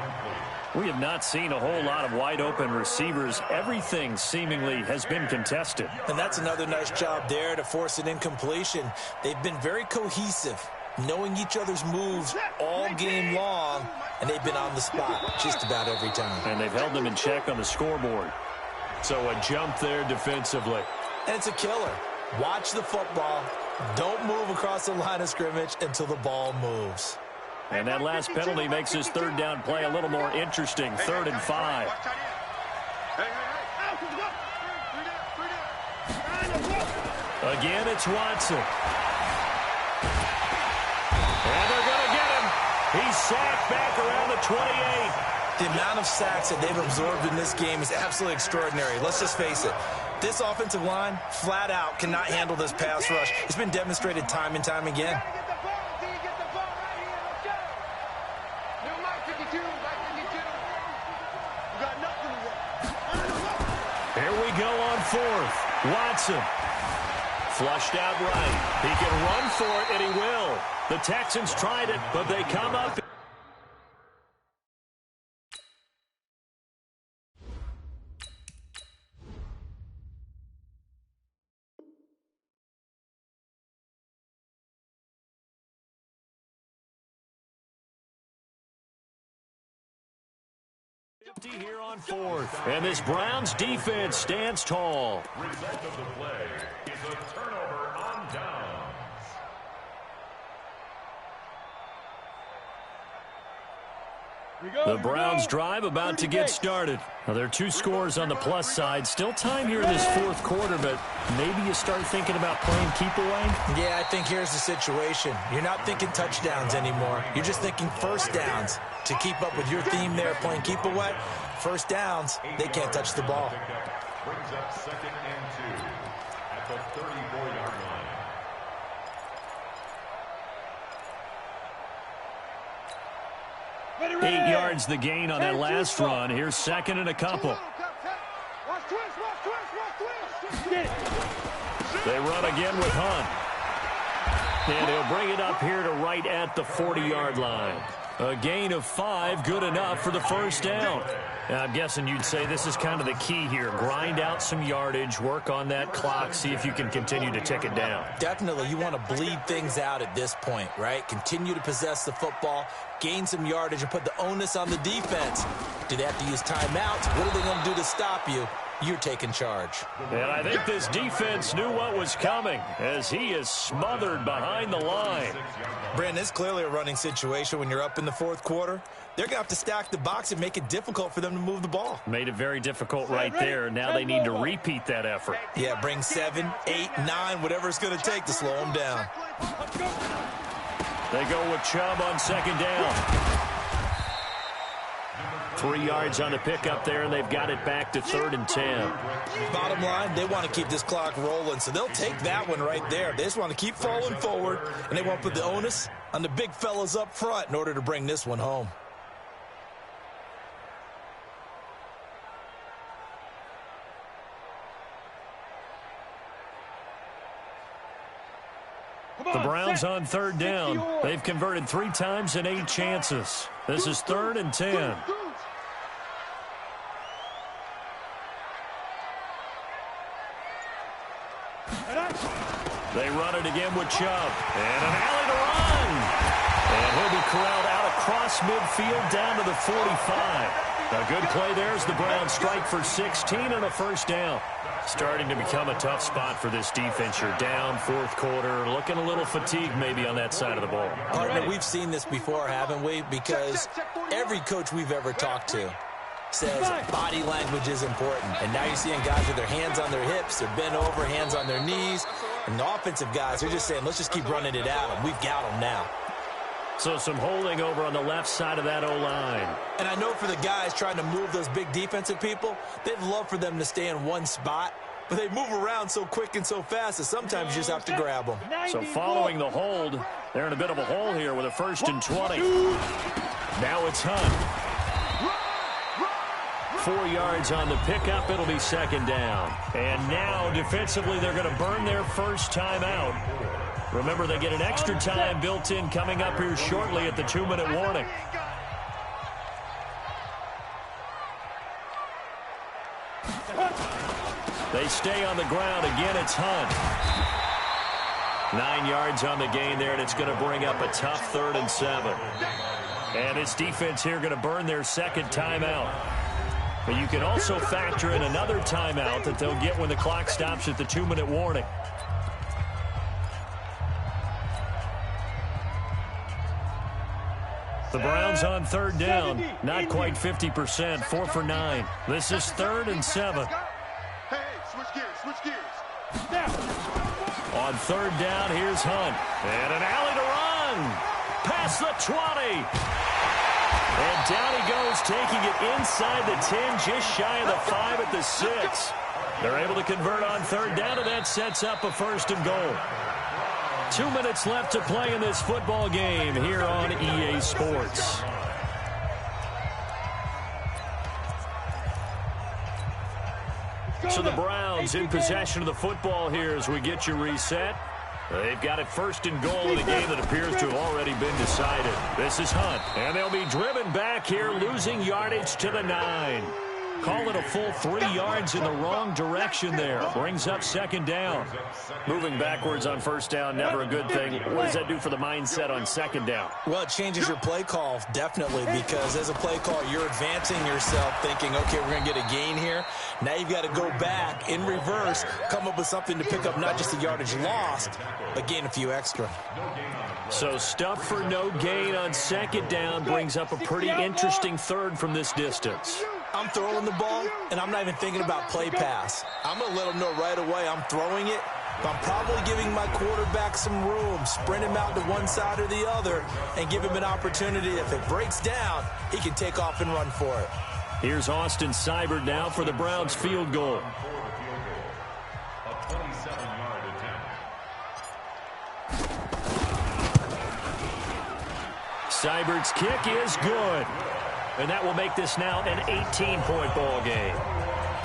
We have not seen a whole lot of wide-open receivers. Everything seemingly has been contested. And that's another nice job there to force an incompletion. They've been very cohesive, knowing each other's moves all game long, and they've been on the spot just about every time. And they've held them in check on the scoreboard. So a jump there defensively. And it's a killer. Watch the football. Don't move across the line of scrimmage until the ball moves. And that last penalty makes his 3rd down play a little more interesting. 3rd and 5. Again, it's Watson. And they're going to get him. He's sacked back around the 28. The amount of sacks that they've absorbed in this game is absolutely extraordinary. Let's just face it. This offensive line, flat out, cannot handle this pass rush. It's been demonstrated time and time again. Here we go on 4th. Watson Flushed out right. He can run for it, and he will. The Texans tried it, but they come up. Here on fourth, and this Browns defense stands tall. Result of the play is a turnover on downs. The Browns drive about to get started. Now, there are 2 scores on the plus side. Still time here in this fourth quarter, but maybe you start thinking about playing keep away? Yeah, I think here's the situation. You're not thinking touchdowns anymore. You're just thinking first downs. To keep up with your theme there, playing keep away, first downs, they can't touch the ball. Brings up 2nd and 2 at the 34-yard line. 8 yards the gain on that last run. Here's 2nd and a couple. They run again with Hunt. And he'll bring it up here to right at the 40-yard line. A gain of 5, good enough for the first down. Now, I'm guessing you'd say this is kind of the key here. Grind out some yardage, work on that clock, see if you can continue to tick it down. Definitely, you want to bleed things out at this point, right? Continue to possess the football, gain some yardage, and put the onus on the defense. Do they have to use timeouts? What are they going to do to stop you? You're taking charge. And I think this defense knew what was coming as he is smothered behind the line. Brandon, it's clearly a running situation when you're up in the fourth quarter. They're going to have to stack the box and make it difficult for them to move the ball. Made it very difficult right there. Now they need to repeat that effort. Yeah, bring 7, 8, 9, whatever it's going to take to slow them down. They go with Chubb on 2nd down. 3 yards on the pickup there, and they've got it back to 3rd and 10. Bottom line, they want to keep this clock rolling, so they'll take that one right there. They just want to keep falling forward, and they want to put the onus on the big fellas up front in order to bring this one home. The Browns on 3rd down. They've converted 3 times in 8 chances. This is 3rd and 10. They run it again with Chubb. And an alley to run. And he'll be corralled out across midfield down to the 45. A good play there as the Browns strike for 16 and a first down. Starting to become a tough spot for this defense. You're down, fourth quarter, looking a little fatigued maybe on that side of the ball. Partner, we've seen this before, haven't we? Because every coach we've ever talked to says body language is important. And now you're seeing guys with their hands on their hips, they're bent over, hands on their knees. And the offensive guys are just saying, let's just keep running it at them. We've got them now. So some holding over on the left side of that O-line. And I know for the guys trying to move those big defensive people, they'd love for them to stay in one spot. But they move around so quick and so fast that sometimes you just have to grab them. So following the hold, they're in a bit of a hole here with a 1st and 20. Now it's Hunt. 4 yards on the pickup. It'll be 2nd down. And now defensively they're going to burn their first timeout. Remember, they get an extra time built in coming up here shortly at the 2-minute warning. They stay on the ground. Again, it's Hunt. 9 yards on the gain there, and it's going to bring up a tough 3rd and 7. And this defense here going to burn their 2nd timeout. But you can also factor in another timeout that they'll get when the clock stops at the 2-minute warning. The Browns on 3rd down, not quite 50%, 4 for 9. This is 3rd and 7. Hey, switch gears. On 3rd down, here's Hunt. And an alley to run. Past the 20. And down he goes, taking it inside the 10, just shy of the 5 at the 6. They're able to convert on 3rd down, and that sets up a 1st and goal. 2 minutes left to play in this football game here on EA Sports. So the Browns in possession of the football here as we get you reset. They've got it first and goal in a game that appears to have already been decided. This is Hunt, and they'll be driven back here, losing yardage to the 9. Call it a full 3 yards in the wrong direction there. Brings up second down. Moving backwards on first down, never a good thing. What does that do for the mindset on second down? Well, it changes your play call, definitely, because as a play call, you're advancing yourself thinking, okay, we're going to get a gain here. Now you've got to go back in reverse, come up with something to pick up not just the yardage lost, but gain a few extra. So stuff for no gain on second down brings up a pretty interesting third from this distance. I'm throwing the ball, and I'm not even thinking about play pass. I'm going to let him know right away I'm throwing it, but I'm probably giving my quarterback some room, sprint him out to one side or the other, and give him an opportunity. If it breaks down, he can take off and run for it. Here's Austin Seibert now for the Browns field goal. A 27-yard attempt. Seibert's kick is good. And that will make this now an 18-point ball game.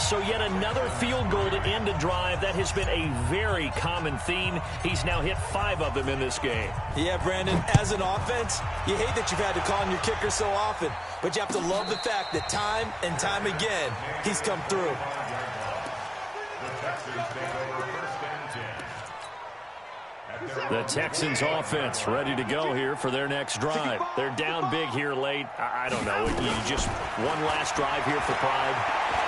So yet another field goal to end a drive. That has been a very common theme. He's now hit 5 of them in this game. Yeah, Brandon, as an offense, you hate that you've had to call on your kicker so often, but you have to love the fact that time and time again, he's come through. The Texans take over first and 10. The Texans offense ready to go here for their next drive. They're down big here late. I don't know. You just one last drive here for pride.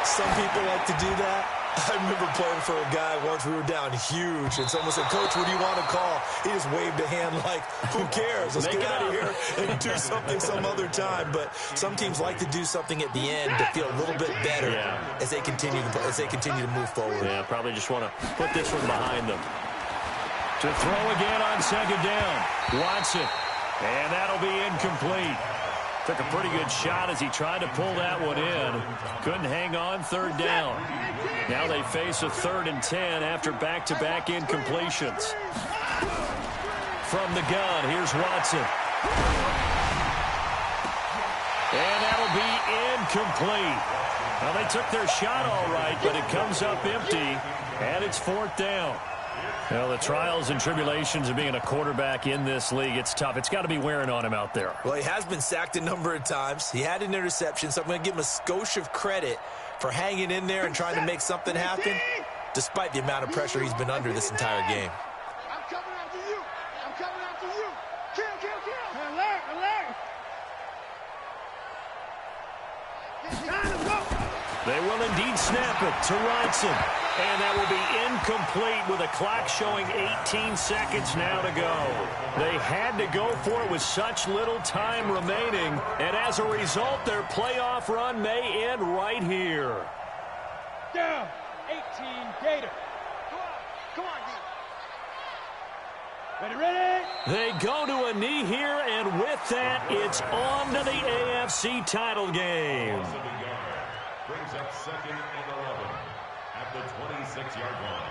Some people like to do that. I remember playing for a guy once. We were down huge, and someone said, "Coach, what do you want to call?" He just waved a hand like, "Who cares? Let's get out of here and do something some other time." But some teams like to do something at the end to feel a little bit better as they continue to move forward. Yeah, probably just want to put this one behind them. To throw again on second down. Watson. And that'll be incomplete. Took a pretty good shot as he tried to pull that one in. Couldn't hang on, third down. Now they face a 3rd and 10 after back-to-back incompletions. From the gun, here's Watson. And that'll be incomplete. Well, they took their shot all right, but it comes up empty, and it's 4th down. Well, the trials and tribulations of being a quarterback in this league, it's tough. It's got to be wearing on him out there. Well, he has been sacked a number of times. He had an interception, so I'm going to give him a skosh of credit for hanging in there and trying to make something happen, despite the amount of pressure he's been under this entire game. I'm coming after you. I'm coming after you. Kill, kill, kill. Alert, alert. They will indeed snap it to Watson. And that will be incomplete with a clock showing 18 seconds now to go. They had to go for it with such little time remaining. And as a result, their playoff run may end right here. Down. 18 Gator. Come on, D. Ready? They go to a knee here, and with that, it's on to the AFC title game. Brings up 2nd and 11 at the 26-yard line.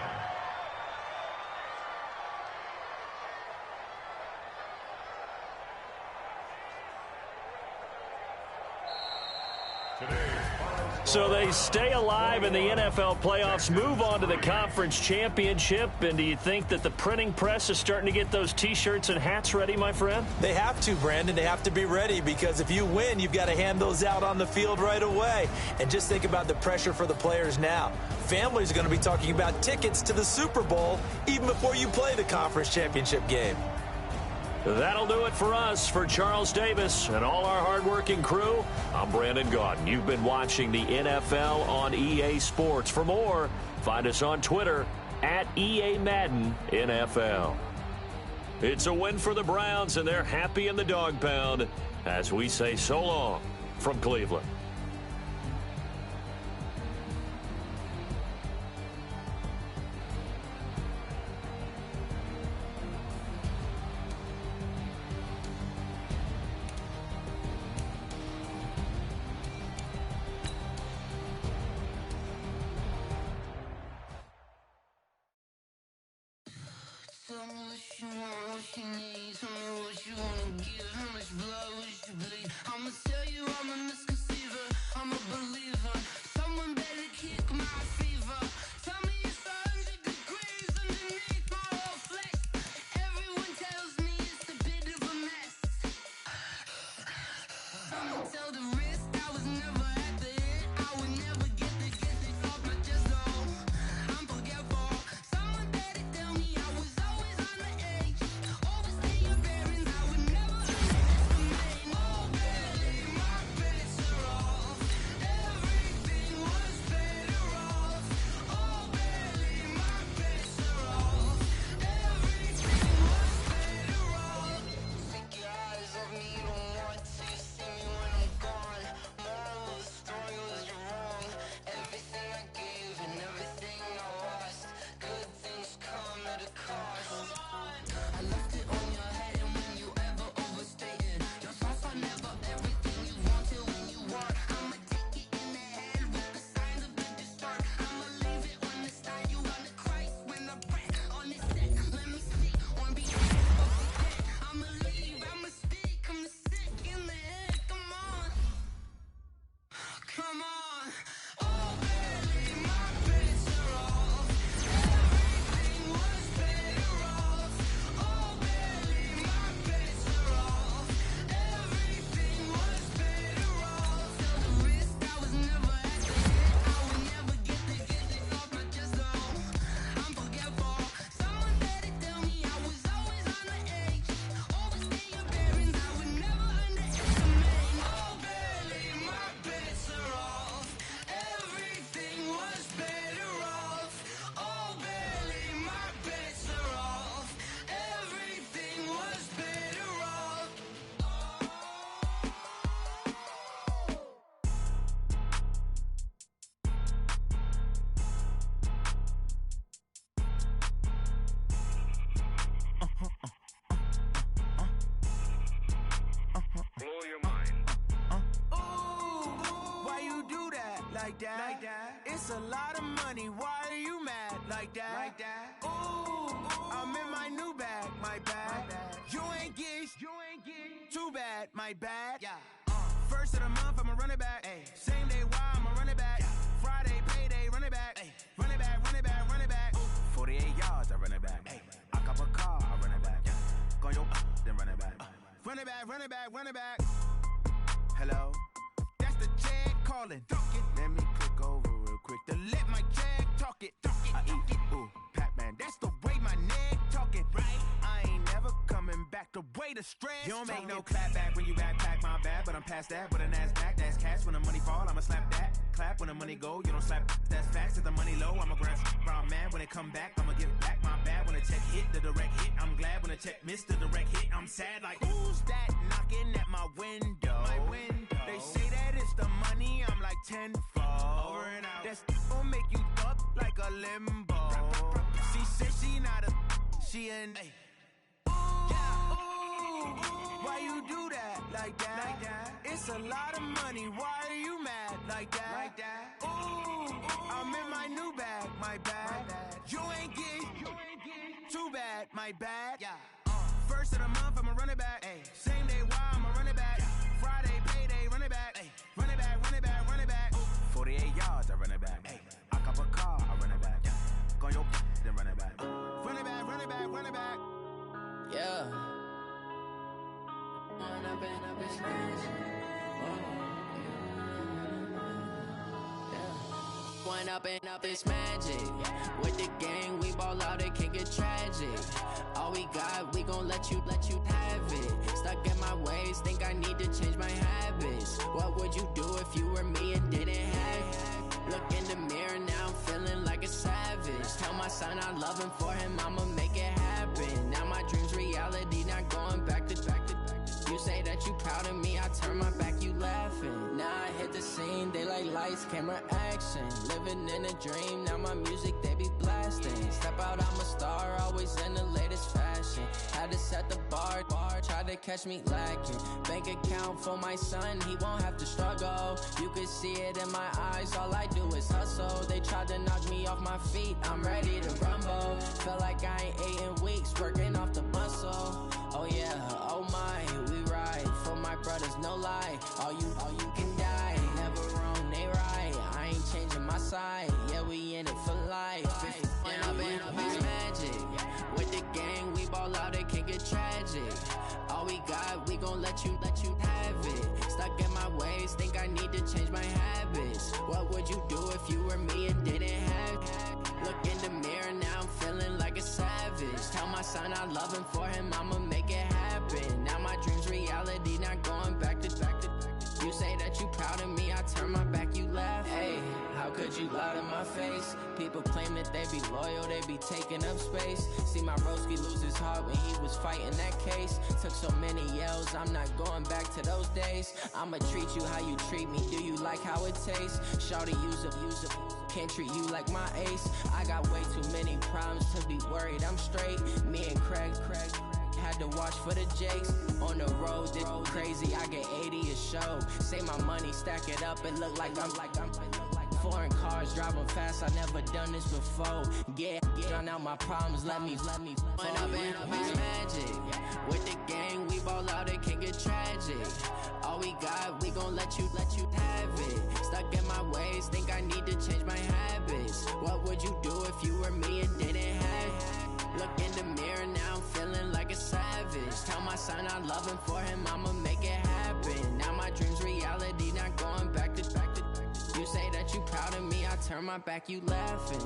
So they stay alive in the NFL playoffs, move on to the conference championship. And do you think that the printing press is starting to get those T-shirts and hats ready, my friend? They have to, Brandon. They have to be ready because if you win, you've got to hand those out on the field right away. And just think about the pressure for the players now. Families are going to be talking about tickets to the Super Bowl even before you play the conference championship game. That'll do it for us. For Charles Davis and all our hardworking crew, I'm Brandon Gaudin. You've been watching the NFL on EA Sports. For more, find us on Twitter at EA Madden NFL. It's a win for the Browns, and they're happy in the dog pound as we say so long from Cleveland. I'ma tell you I'm a misconceiver, I'm a believer. Someone better kick my fever. like that. It's a lot of money, why are you mad like that? Ooh, I'm in my new bag, my bad. You ain't get too bad, my bad. First of the month, I'ma run it back. Same day, why I'ma run it back. Friday, payday, run it back. Run it back, run it back, run it back. 48 yards, I run it back. I cop a car, I run it back. Go your then run it back. Run it back, run it back, run it back. Hello? That's the jag calling. Let me click over real quick to let my jag talk it. I eat it, ooh, Pac-Man. That's the way my neck talking. I ain't never coming back the way the stress. You don't make no clap back when you backpack, my bad. But I'm past that with an ass back. That's cash when the money fall, I'ma slap that. Clap when the money go, you don't slap. That's facts. If the money low, I'ma grab brown man. When it come back, I'ma give back my bad. When the check hit, the direct hit, I'm glad. When the check missed the direct hit, I'm sad. Like, who's that knocking at my window? They say that it's the money, I'm like tenfold. Over and out. That's gon' make you up like a limbo. She said she not a, she an why you do that like that? It's a lot of money, why are you mad like that? Ooh, I'm in my new bag, my bad. You ain't get too bad, my bad. First of the month, I'ma run it back. Same day, why I'ma run it back. Friday, payday, run it back. Run it back, run it back, run it back. 48 yards, I run it back. I cop a car, I run it back. Go your then run it back. Run it back, run it back, run it back. Yeah. When I've been up, it's When up and up, it's magic. With the gang, we ball out, it can get tragic. All we got, we gon' let you have it. Stuck in my ways, think I need to change my habits. What would you do if you were me and didn't have it? Look in the mirror, now I'm feeling like a savage. Tell my son I love him, for him I'ma make it happen. Now my dream's reality, not going back to. You say that you proud of me, I turn my back, you laughing. Now I hit the scene, they like lights, camera, action. Living in a dream, now my music, they be blasting. Step out, I'm a star, always in the latest fashion. Had to set the bar, try to catch me lacking. Bank account for my son, he won't have to struggle. You can see it in my eyes, all I do is hustle. They tried to knock me off my feet, I'm ready to rumble. Felt like I ain't ate in weeks, working off the muscle. Oh yeah, oh my, we ride for my brothers, no lie. All you can die, never wrong, they right. I ain't changing my side, yeah, we in it for life. When I've been up, it's magic. With the gang, we ball out, it can get tragic. All we got, we gon' let you have it. Stuck in my ways, think I need to change my habits. What would you do if you were me and didn't have it? Look in the mirror, now I'm feeling like a savage. Tell my son I love him, for him I'ma make it happen. Now my dream's reality, not going back to. You say that you proud of me, I turn my back, you laugh. Hey, how could you lie to my face? People claim that they be loyal, they be taking up space. See my broski lose his heart when he was fighting that case. Took so many yells, I'm not going back to those days. I'ma treat you how you treat me, do you like how it tastes? Shawty, use up. Can't treat you like my ace. I got way too many problems to be worried, I'm straight. Me and Craig had to watch for the Jakes. On the road, this crazy, I get 80 a show. Say my money, stack it up, it look like I'm foreign cars, driving fast, I never done this before. Get drown out my problems, let me When I've been up, it's magic. With the gang, we ball out, it can get tragic. All we got, we gon' let you have it. Stuck in my ways, think I need to change my habits. What would you do if you were me and didn't have it? Look in the mirror, now I'm feeling like a savage. Tell my son I love him, for him I'ma make it happen. Now my dream's reality, not going back to. You say that you proud of me, I turn my back, you laughing.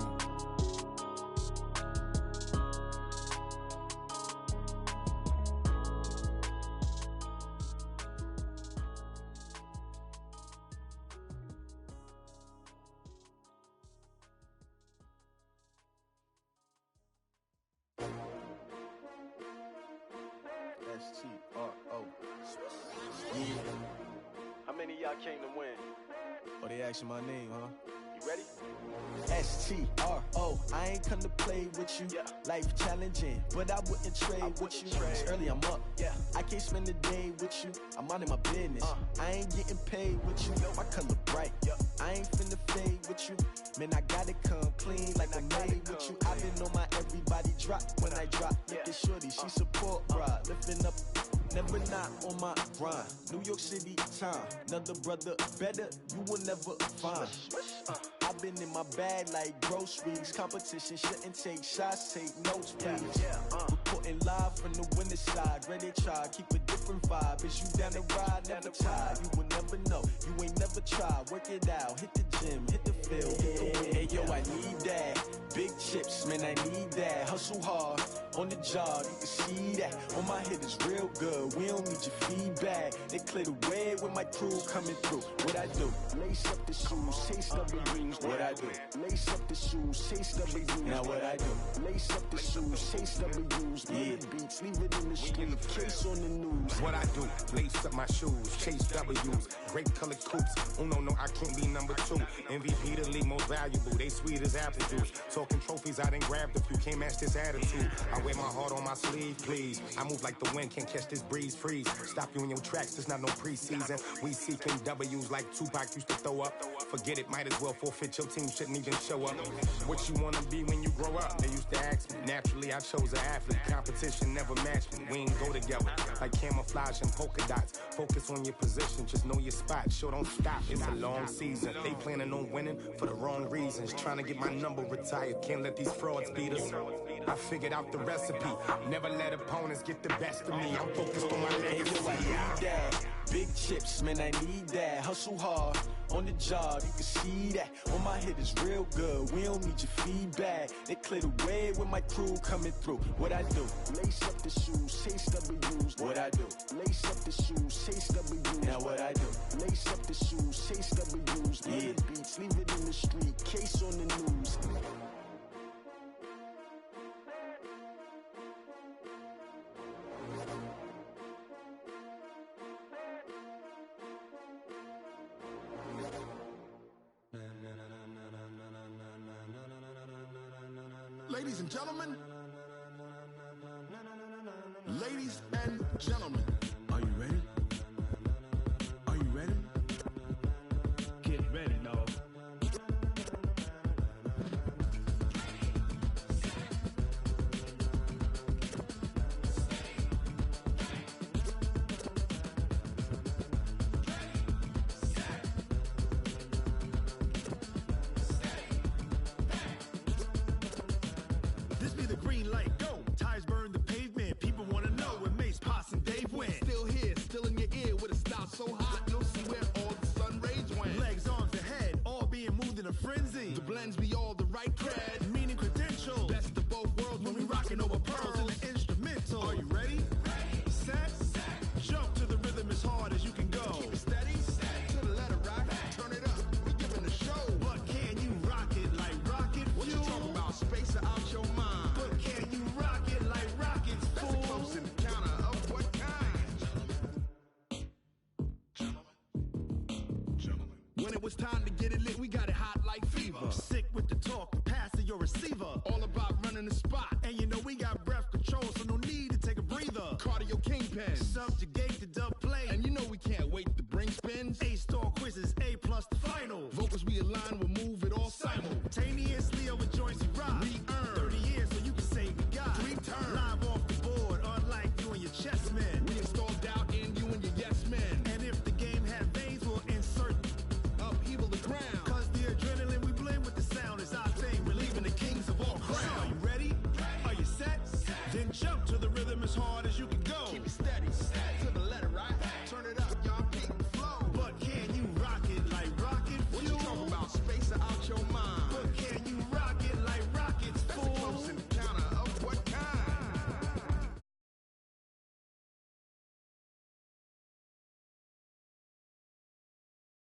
How many of y'all came to win? Oh, they asking my name, huh? You ready? S-T-R-O, I ain't come to play with you. Life challenging, but I wouldn't trade with you. It's early, I'm up. I can't spend the day with you. I'm minding my business. I ain't getting paid with you. My color bright. I ain't finna fade with you. Man, I gotta come clean like I made with you. I been on my everybody drop when I drop. Look at shorty, she support ride. Lifting up, never not on my grind. New York City time, another brother better, you will never find. I've been in my bag like groceries. Competition shouldn't take shots, take notes, please. Reporting live from the winter side. Ready to try, keep a different vibe. Is you down the ride, never tired. You will never know, you ain't never tried. Work it out, hit the gym, hit the field. Hey yo, I need that. Big chips, man, I need that. Hustle hard, on the job, you can see that. On my head is real good, we don't need your feedback. They clear the way with my crew coming through. What I do? Lace up the shoes, chase W's. What I do? Lace up the shoes, chase W's. Now what I do? Lace up the shoes, chase W's. Yeah, beats, leave it in the street, case on the news. What I do? Lace up my shoes, chase W's. Great colored coops. Oh no, I can't be number 2. MVP the league most valuable. They sweet as apple juice. Talking trophies, I done grabbed a few. Can't match this attitude. I wear my heart on my sleeve, please. I move like the wind, can't catch this breeze, freeze. Stop you in your tracks, there's not no preseason. We seeking W's like Tupac used to throw up. Forget it, might as well forfeit. Your team shouldn't even show up. What you wanna be when you grow up? They used to ask me. Naturally, I chose an athlete. Competition never matched me. We ain't go together. Like camouflage and polka dots. Focus on your position, just know your spot. Sure, don't stop. It's a long season. They planning on winning for the wrong reasons. Trying to get my number retired. Can't let these frauds beat us. I figured out the recipe. Never let opponents get the best of me. I'm focused on my legacy. I need that. Big chips, man, I need that. Hustle hard, on the job, you can see that. On my head is real good, we don't need your feedback. They clear the way with my crew coming through. What I do? Lace up the shoes, chase W's. What I do? Lace up the shoes, chase W's. Now what I do? Lace up the shoes, chase W's. Yeah, beats, leave it in the street, case on the news. Ladies and gentlemen, ladies and gentlemen, are you ready? Are you ready? Get ready, dog. So hot, you'll see where all the sun rays went. Legs, arms, the head, all being moved in a frenzy. The blends be all the right cred, meaning credentials. Best of both worlds when we rocking over pearls in the instrumental. Are you ready? Ready. Set. Jump to the rhythm as hard as you can go. Keep it steady. To the letter right. Turn it up. We giving the show. But can you rock it like rocket fuel? What you talking about? Space out your mind. But can you rock it like rockets, fool? That's a close encounter of what kind? When it was time to get it lit, we got it hot like fever. Sick with the talk, pass to your receiver. All about running the spot. And you know we got breath control, so no need to take a breather. Cardio kingpin, subjugate the dub play. And you know we can't wait to bring spins. A-star quizzes, A+ the final. Vocals we align, we'll move it all simultaneous.